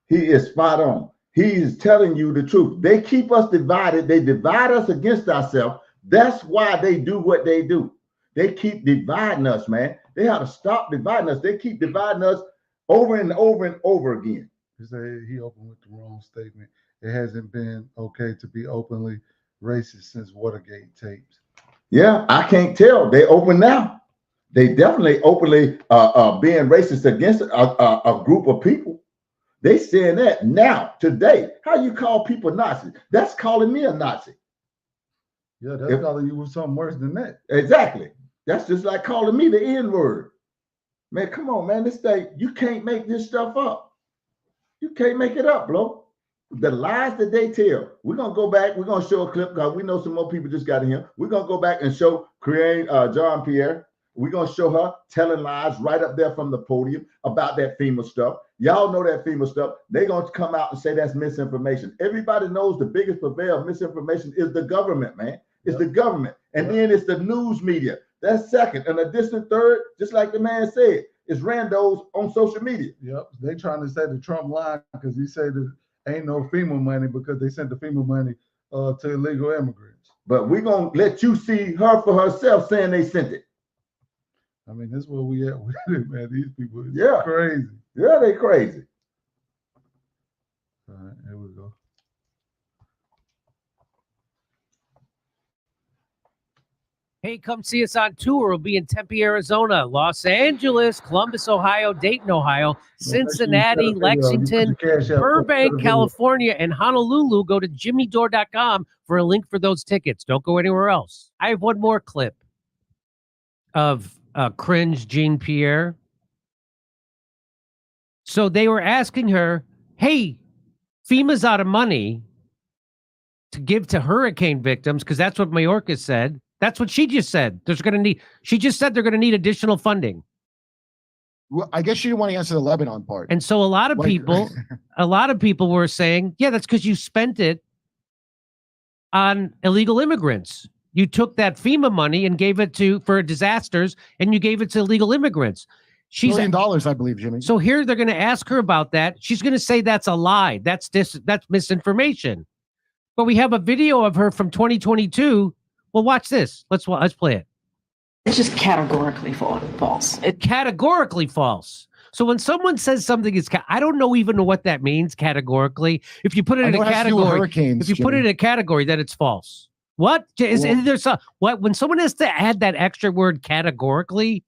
He is spot on. He is telling you the truth. They keep us divided. They divide us against ourselves. That's why they do what they do. They keep dividing us, man. They have to stop dividing us. They keep dividing us over and over and over again. He said he opened with the wrong statement. It hasn't been okay to be openly racist since Watergate tapes. Yeah, I can't tell. They open now. They definitely openly being racist against a group of people. They saying that now, today. How you call people Nazis? That's calling me a Nazi. Yeah, that's calling you with something worse than that. Exactly. That's just like calling me the N-word. Man, come on, man. This thing, you can't make this stuff up. You can't make it up, bro. The lies that they tell. We're going to go back. We're going to show a clip because we know some more people just got in here. We're going to go back and show Jean Pierre. We're going to show her telling lies right up there from the podium about that FEMA stuff. Y'all know that FEMA stuff. They're going to come out and say that's misinformation. Everybody knows the biggest purveyor of misinformation is the government, man. It's the government. And then it's the news media. That's second. And a distant third, just like the man said, is randos on social media. Yep. They trying to say the Trump line because he said that ain't no FEMA money because they sent the FEMA money to illegal immigrants. But we're going to let you see her for herself saying they sent it. I mean, that's where we at with it, man. These people is crazy. Yeah, they crazy. All right, here we go. Hey, come see us on tour. We'll be in Tempe, Arizona, Los Angeles, Columbus, Ohio, Dayton, Ohio, Cincinnati, Lexington, Burbank, California, and Honolulu. Go to jimmydore.com for a link for those tickets. Don't go anywhere else. I have one more clip of cringe Jean Pierre. So they were asking her, hey, FEMA's out of money to give to hurricane victims because that's what Mayorkas said. That's what she just said. She just said they're going to need additional funding. Well, I guess she didn't want to answer the Lebanon part. And so a lot of people were saying, yeah, that's because you spent it on illegal immigrants. You took that FEMA money and gave it for disasters, and you gave it to illegal immigrants. $1 billion, I believe, Jimmy. So here they're going to ask her about that. She's going to say that's a lie. That's misinformation. But we have a video of her from 2022. Well, watch this. Let's play it. It's just categorically false. It's categorically false. So when someone says something is, I don't even know what that means categorically. If you put it in a category, put it in a category, then it's false. What is there? What when someone has to add that extra word categorically,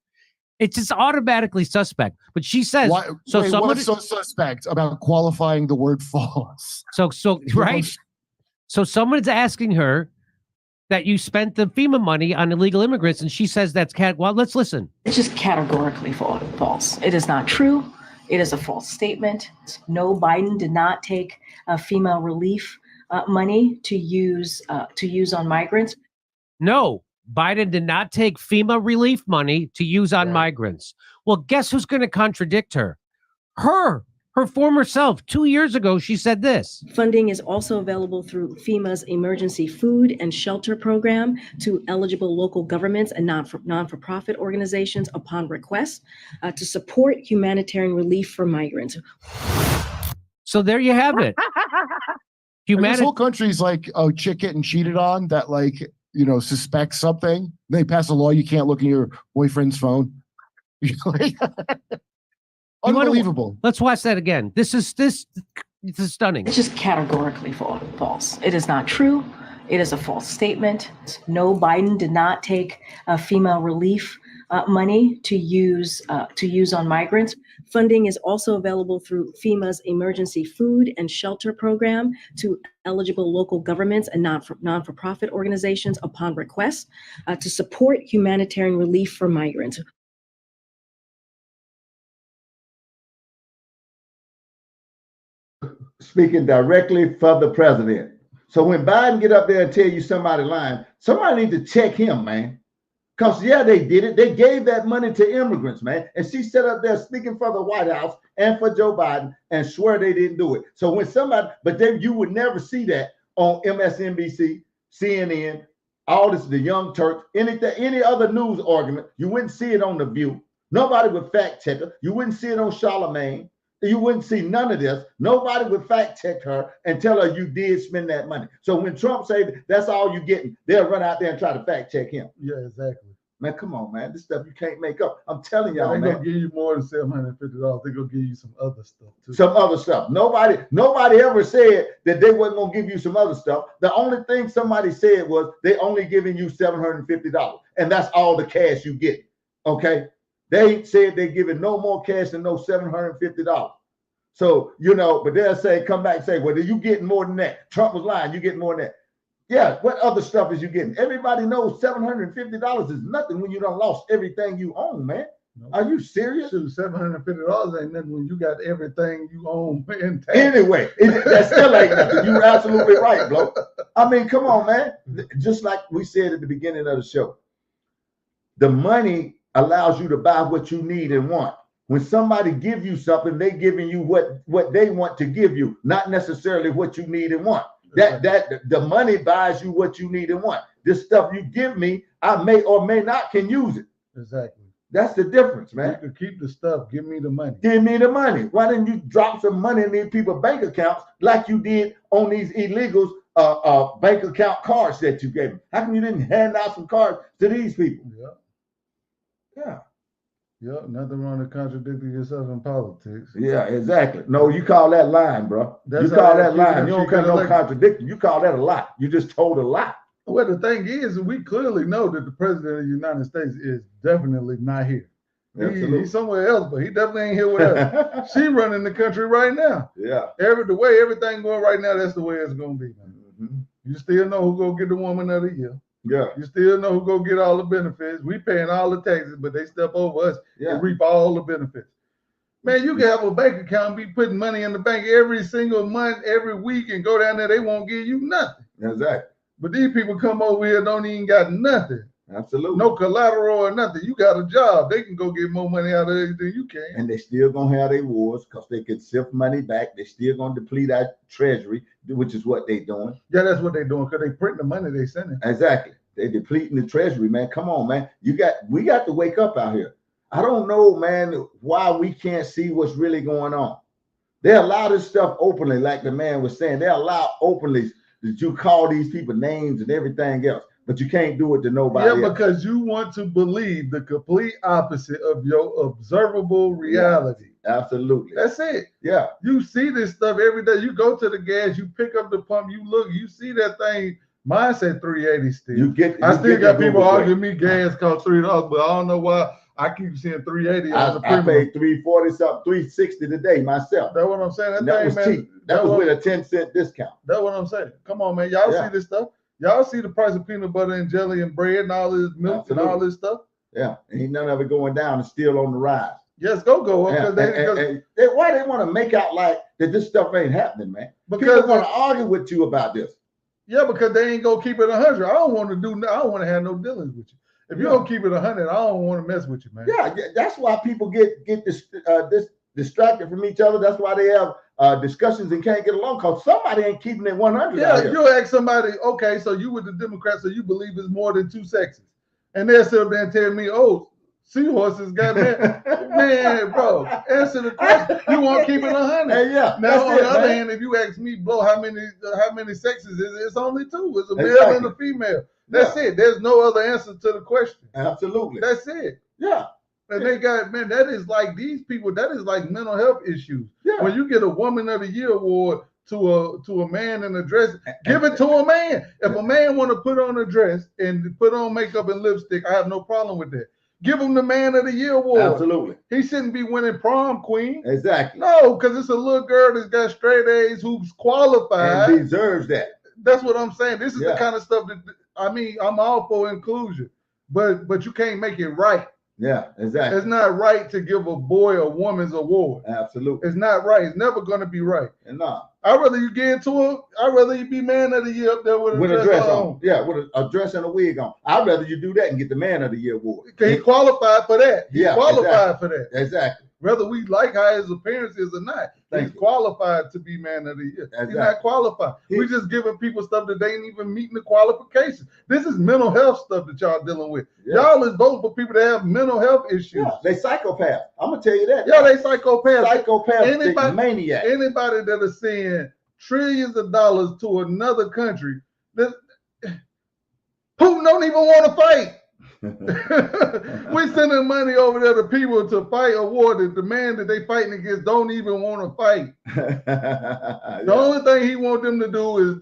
it's just automatically suspect. But she says, what's so suspect about qualifying the word false? So right. So someone's asking her that you spent the FEMA money on illegal immigrants, and she says that's well, let's listen. It's just categorically false. It is not true. It is a false statement. No, Biden did not take FEMA relief money to use on migrants. No, Biden did not take FEMA relief money to use on migrants. Well, guess who's going to contradict her? Her former self. 2 years ago, she said this. Funding is also available through FEMA's emergency food and shelter program to eligible local governments and non-for-profit organizations upon request to support humanitarian relief for migrants. So there you have it. This whole country's like a chick getting cheated on that suspects something. They pass a law you can't look in your boyfriend's phone. Unbelievable. Let's watch that again. This is stunning. It's just categorically false. It is not true. It is a false statement. No, Biden did not take FEMA relief money to use on migrants. Funding is also available through FEMA's emergency food and shelter program to eligible local governments and non-for-profit organizations upon request to support humanitarian relief for migrants. Speaking directly for the president. So when Biden get up there and tell you somebody lying, somebody need to check him, man. Because, they did it. They gave that money to immigrants, man. And she sat up there speaking for the White House and for Joe Biden and swear they didn't do it. So when you would never see that on MSNBC, CNN, all this, the Young Turks, any other news argument. You wouldn't see it on The View. Nobody would fact check her. You wouldn't see it on Charlemagne. You wouldn't see none of this. Nobody would fact check her and tell her you did spend that money. So when Trump said that's all you're getting, they'll run out there and try to fact check him. Yeah, exactly. Man, come on, man. This stuff you can't make up. I'm telling y'all, man. They're going to give you more than $750. They're going to give you some other stuff, too. Some other stuff. Nobody ever said that they wasn't going to give you some other stuff. The only thing somebody said was they only giving you $750. And that's all the cash you get. Okay? They said they're giving no more cash than no $750. So, but they'll come back and say, well, you getting more than that. Trump was lying. You getting more than that. Yeah, what other stuff is you getting? Everybody knows $750 is nothing when you done lost everything you own, man. No. Are you serious? $750 ain't nothing when you got everything you own intact. Anyway, that still ain't nothing. You're absolutely right, bro. I mean, come on, man. Just like we said at the beginning of the show, the money allows you to buy what you need and want. When somebody give you something, they giving you what they want to give you, not necessarily what you need and want. That the money buys you what you need and want. This stuff you give me, I may or may not can use it. Exactly. That's the difference, man. You can keep the stuff. Give me the money. Give me the money. Why didn't you drop some money in these people's bank accounts like you did on these illegals bank account cards that you gave them? How come you didn't hand out some cards to these people? Yeah. Yeah, nothing wrong with contradicting yourself in politics. Yeah, exactly. No, you call that lying, bro. You call that lying. You don't call no contradiction. You call that a lie. You just told a lie. Well, the thing is, we clearly know that the president of the United States is definitely not here. He's somewhere else, but he definitely ain't here with us. She running the country right now. Yeah. The way everything going right now, that's the way it's going to be. Mm-hmm. You still know who's going to get the woman of the year. Yeah. You still know who's going to get all the benefits. We paying all the taxes, but they step over us and reap all the benefits. Man, you can have a bank account, be putting money in the bank every single month, every week, and go down there, they won't give you nothing. Exactly. But these people come over here, don't even got nothing. Absolutely. No collateral or nothing. You got a job. They can go get more money out of it than you can. And they still going to have their wars because they can sift money back. They still going to deplete our treasury, which is what they doing. Yeah, that's what they doing because they print the money they sending. Exactly. They depleting the treasury, man. Come on, man. We got to wake up out here. I don't know, man, why we can't see what's really going on. They allow this stuff openly, like the man was saying. They allow openly that you call these people names and everything else. but you can't do it to nobody else. Because you want to believe the complete opposite of your observable reality. Yeah, absolutely. That's it. Yeah. You see this stuff every day. You go to the gas, you pick up the pump, you look, you see that thing. Mine said 380 still. I still got people arguing me gas cost $3, but I don't know why I keep seeing 380 on the premium. I paid 340 something, 360 today myself. That's what I'm saying. That was cheap. That was with a 10-cent discount. That's what I'm saying. Come on, man. Y'all see this stuff? Y'all see the price of peanut butter and jelly and bread and all this milk and all this stuff? Yeah. Ain't none of it going down. It's still on the rise. Yes, go up. Yeah. Why they want to make out like that this stuff ain't happening, man? Because people want to argue with you about this. Yeah, because they ain't gonna keep it 100. I don't want to have no dealings with you. If you don't keep it 100, I don't want to mess with you, man. Yeah, that's why people get this distracted from each other. That's why they have discussions and can't get along, because somebody ain't keeping it 100. Yeah, you ask somebody, okay, so you with the Democrats, so you believe it's more than two sexes, and they'll sit up there and tell me, oh, seahorses got man, man, bro. Answer the question. You want to keep it 100? Hey, yeah. Now on the other hand, if you ask me, Blow, how many sexes is it? It's only two. It's a male and a female. That's it. There's no other answer to the question. Absolutely. That's it. Yeah. And they got, man, that is like these people, that is like mental health issues. Yeah. When you get a Woman of the Year award to a man in a dress, give it to a man. If a man want to put on a dress and put on makeup and lipstick, I have no problem with that. Give him the Man of the Year award. Absolutely. He shouldn't be winning prom queen. Exactly. No, because it's a little girl that's got straight A's who's qualified. And deserves that. That's what I'm saying. This is the kind of stuff that, I mean, I'm all for inclusion, but you can't make it right. Yeah, exactly. It's not right to give a boy a woman's award. Absolutely. It's not right. It's never going to be right. And no. I'd rather you get into it. I'd rather you be Man of the Year up there with a dress on. Yeah, with a dress and a wig on. I'd rather you do that and get the Man of the Year award. He qualified for that. He qualified for that. Exactly. Whether we like how his appearance is or not, he's qualified to be Man of the Year. Exactly. He's not qualified. We're just giving people stuff that they ain't even meeting the qualifications. This is mental health stuff that y'all dealing with. Yeah. Y'all is voting for people that have mental health issues. Yeah, they psychopaths. I'm gonna tell you that. Yeah, they psychopaths. Psychopaths, maniac. Anybody that is sending trillions of dollars to another country, Putin don't even want to fight. We sending money over there to people to fight a war that the man that they fighting against don't even want to fight. The only thing he want them to do is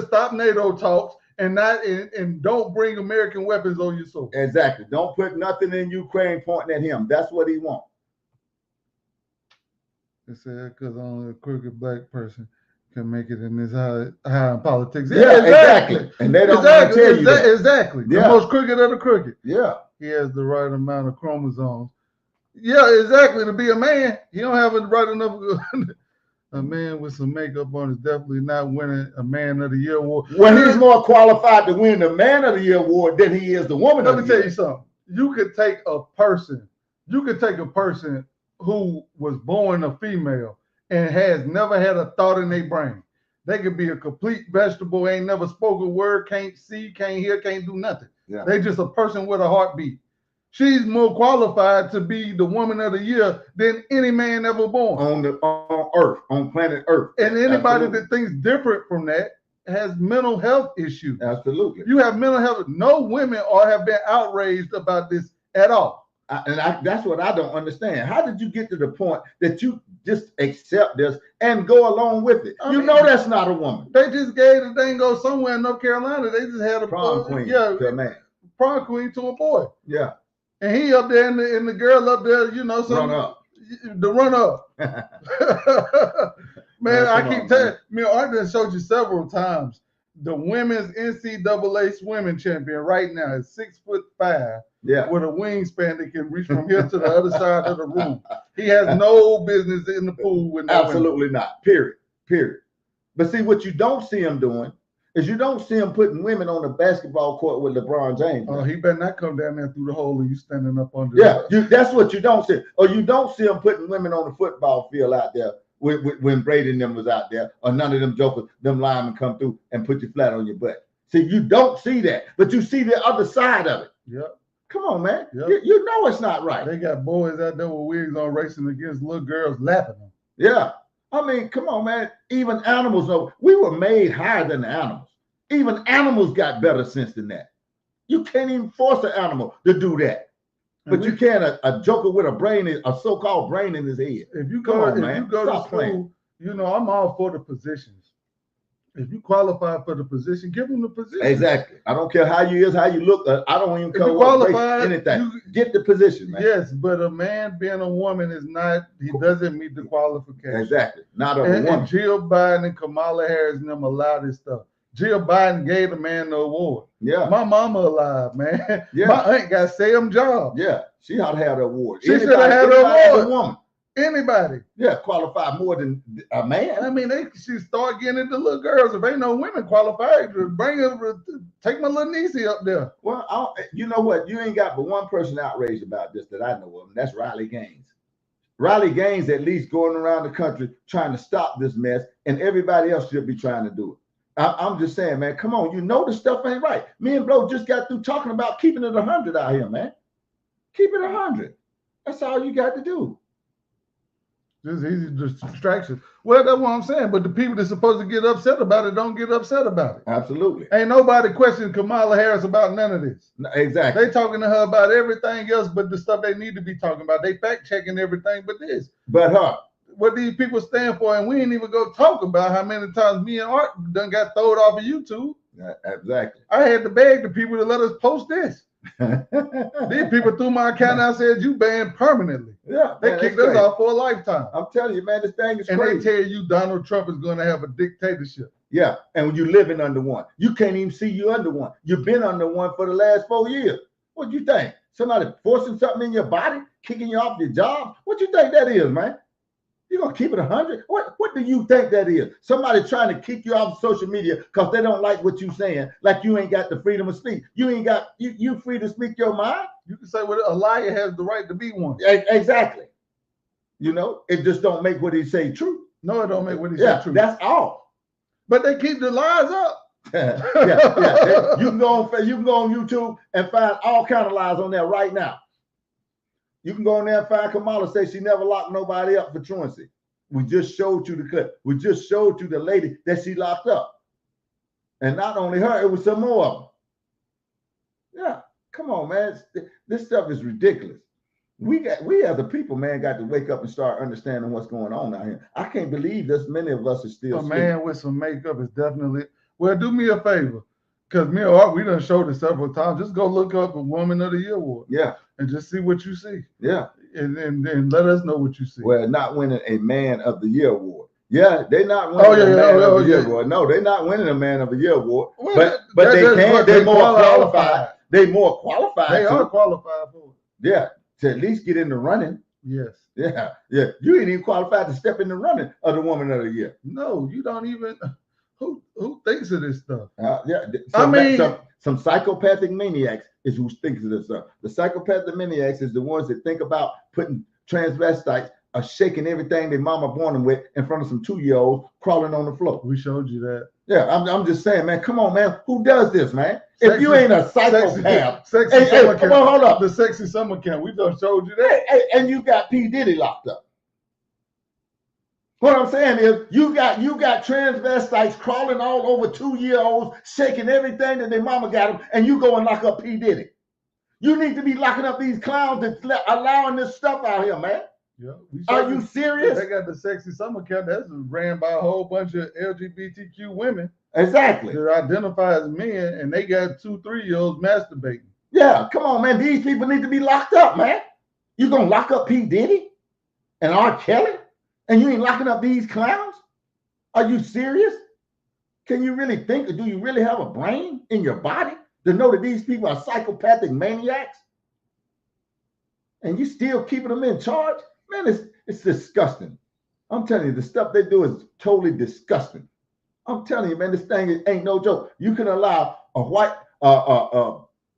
stop NATO talks and don't bring American weapons on your soil. Exactly. Don't put nothing in Ukraine pointing at him. That's what he wants. They said because only a crooked black person can make it in this high in politics. Yeah, exactly. And they don't want to tell you that. Exactly. Yeah. The most crooked of the crooked. Yeah. He has the right amount of chromosomes. Yeah, exactly. To be a man, he don't have the right enough. A man with some makeup on is definitely not winning a Man of the Year award. Well, he's more qualified to win the Man of the Year award than he is the Woman of the Year. Let me tell you something. You could take a person who was born a female and has never had a thought in their brain. They could be a complete vegetable, ain't never spoke a word, can't see, can't hear, can't do nothing. Yeah. They just a person with a heartbeat. She's more qualified to be the Woman of the Year than any man ever born. On Earth, on planet Earth. And anybody that thinks different from that has mental health issues. Absolutely. You have mental health. No women have been outraged about this at all. That's what I don't understand. How did you get to the point that you just accept this and go along with it? I mean, that's not a woman. They just gave the thing go somewhere in North Carolina. They just had a prom queen to a man. Prom queen to a boy. Yeah. And he up there and the girl up there, run up. The run up. Man, I keep telling you, I done showed you several times. The women's NCAA swimming champion right now is 6'5". Yeah. With a wingspan that can reach from here to the other side of the room. He has no business in the pool with no Absolutely women. Not. Period. But see, what you don't see him doing is you don't see him putting women on the basketball court with LeBron James. Oh, he better not come down there through the hole and you standing up under. Yeah, that's what you don't see. Or you don't see him putting women on the football field out there when Brady and them was out there, or none of them jokers, them linemen come through and put you flat on your butt. See, you don't see that, but you see the other side of it. Yep. Come on, man. Yep. You know it's not right. They got boys out there with wigs on racing against little girls lapping them. Yeah. I mean, come on, man. Even animals know we were made higher than the animals. Even animals got better sense than that. You can't even force an animal to do that. But you can a joker with a so-called brain in his head. If you go to school, you know, I'm all for the positions. If you qualify for the position, give them the position. Exactly. I don't care how you look. I don't even care what race, anything. Get the position, man. Yes, but a man being a woman is not. He doesn't meet the qualifications. Exactly. Not a woman. And Jill Biden and Kamala Harris and them allow this stuff. Jill Biden gave the man the award. Yeah. My mama alive, man. Yeah. My aunt got Sam job. Yeah. She ought to have the award. She should have had the award. A woman. Anybody. Yeah, qualified more than a man. I mean, they should start getting into little girls. If ain't no women qualified, bring her, take my little niecey up there. Well, you know what? You ain't got but one person outraged about this that I know of, and that's Riley Gaines. Riley Gaines at least going around the country trying to stop this mess, and everybody else should be trying to do it. I'm just saying, man, come on. You know the stuff ain't right. Me and Bro just got through talking about keeping it 100 out here, man. Keep it 100. That's all you got to do. Just easy distraction. Well, that's what I'm saying. But the people that's supposed to get upset about it don't get upset about it. Absolutely. Ain't nobody questioning Kamala Harris about none of this. No, exactly. They talking to her about everything else but the stuff they need to be talking about. They fact checking everything but this. But her. What these people stand for, and we ain't even go talk about how many times me and Art done got thrown off of YouTube. Yeah, exactly. I had to beg the people to let us post this. These people threw my account out and said you banned permanently. Yeah, they kicked us off for a lifetime. I'm telling you, man, this thing is crazy. And they tell you Donald Trump is going to have a dictatorship. Yeah, and when you're living under one, you can't even see you under one. You've been under one for the last 4 years. What do you think? Somebody forcing something in your body, kicking you off your job? What you think that is, man? You're going to keep it 100? What do you think that is? Somebody trying to kick you off social media because they don't like what you're saying, like you ain't got the freedom of speech. You ain't got, you free to speak your mind? You can say, well, a liar has the right to be one. Exactly. You know, it just don't make what he say true. No, it don't make what he say true. That's all. But they keep the lies up. yeah. You can go on YouTube and find all kind of lies on there right now. You can go in there and find Kamala say she never locked nobody up for truancy. We just showed you the clip. We just showed you the lady that she locked up. And not only her, it was some more of them. Yeah, come on, man. This stuff is ridiculous. We as the people, man, got to wake up and start understanding what's going on out here. I can't believe this many of us are still a man with some makeup is definitely, well, do me a favor. Because me and Art, we done showed it several times. Just go look up a Woman of the Year award. Yeah. And just see what you see. Yeah. And then let us know what you see. Well, not winning a Man of the Year award. Yeah, they're not winning a Man of the Year award. No, they're not winning a Man of the Year award. Well, but they can. They're more qualified. They're more qualified. They are qualified for it. Yeah, to at least get in the running. Yes. Yeah. You ain't even qualified to step in the running of the Woman of the Year. No, you don't even. Who thinks of this stuff? Some psychopathic maniacs is who thinks of this stuff. The psychopathic maniacs is the ones that think about putting transvestites or shaking everything their mama born them with in front of some 2-year-olds crawling on the floor. We showed you that. Yeah, I'm just saying, man. Come on, man. Who does this, man? If you ain't a psychopath, come on, hold up. The sexy summer camp. We done showed you that. And you got P. Diddy locked up. What I'm saying is you got transvestites crawling all over 2-year-olds, shaking everything that their mama got them, and you go and lock up P. Diddy. You need to be locking up these clowns that's allowing this stuff out here, man. Yeah, are you serious? They got the sexy summer camp that's ran by a whole bunch of LGBTQ women. Exactly. That identify as men, and they got 2-3-year-olds masturbating. Yeah, come on, man. These people need to be locked up, man. You gonna lock up P. Diddy and R. Kelly? And you ain't locking up these clowns? Are you serious? Can you really think, or do you really have a brain in your body to know that these people are psychopathic maniacs? And you still keeping them in charge? Man, it's disgusting. I'm telling you, the stuff they do is totally disgusting. I'm telling you, man, this thing ain't no joke. You can allow a white,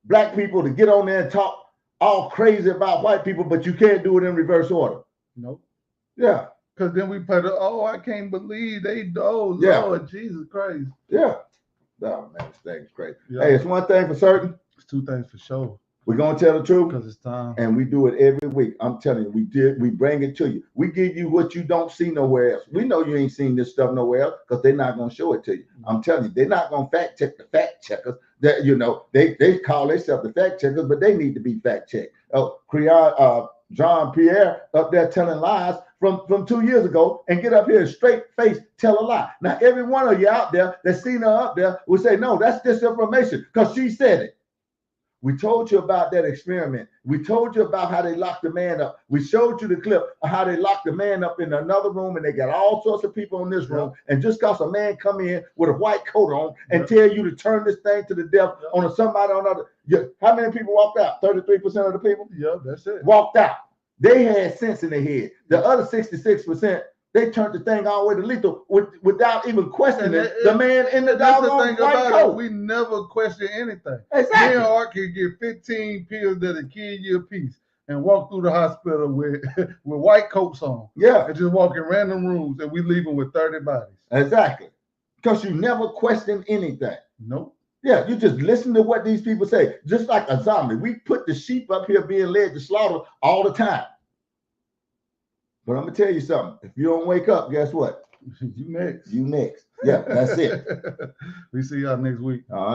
black people to get on there and talk all crazy about white people, but you can't do it in reverse order. Nope. Yeah. Because then we put, I can't believe Lord Jesus Christ. Yeah. No, man, this thing's crazy. Yeah. Hey, it's one thing for certain. It's two things for sure. We're gonna tell the truth because it's time, and we do it every week. I'm telling you, we bring it to you. We give you what you don't see nowhere else. We know you ain't seen this stuff nowhere else because they're not gonna show it to you. I'm telling you, they're not gonna fact check the fact checkers. That they call themselves the fact checkers, but they need to be fact checked. John Pierre up there telling lies from 2 years ago and get up here and straight face tell a lie. Now every one of you out there that's seen her up there will say, no, that's disinformation because she said it. We told you about that experiment. We told you about how they locked the man up. We showed you the clip of how they locked the man up in another room and they got all sorts of people in this room. And just because a man come in with a white coat on and tell you to turn this thing to the death on somebody on another. How many people walked out? 33% of the people? Yeah, that's it. Walked out. They had sense in their head. The other 66%, they turned the thing all the way to lethal without even questioning the man in the doggone white coat. We never question anything. Exactly. Me and Art can get 15 pills that'll kill you a piece and walk through the hospital with white coats on. Yeah. And just walk in random rooms and we leave them with 30 bodies. Exactly. Because you never question anything. Nope. Yeah, you just listen to what these people say. Just like a zombie. We put the sheep up here being led to slaughter all the time. But I'm going to tell you something. If you don't wake up, guess what? You next. You next. Yeah, that's it. We see y'all next week. All right.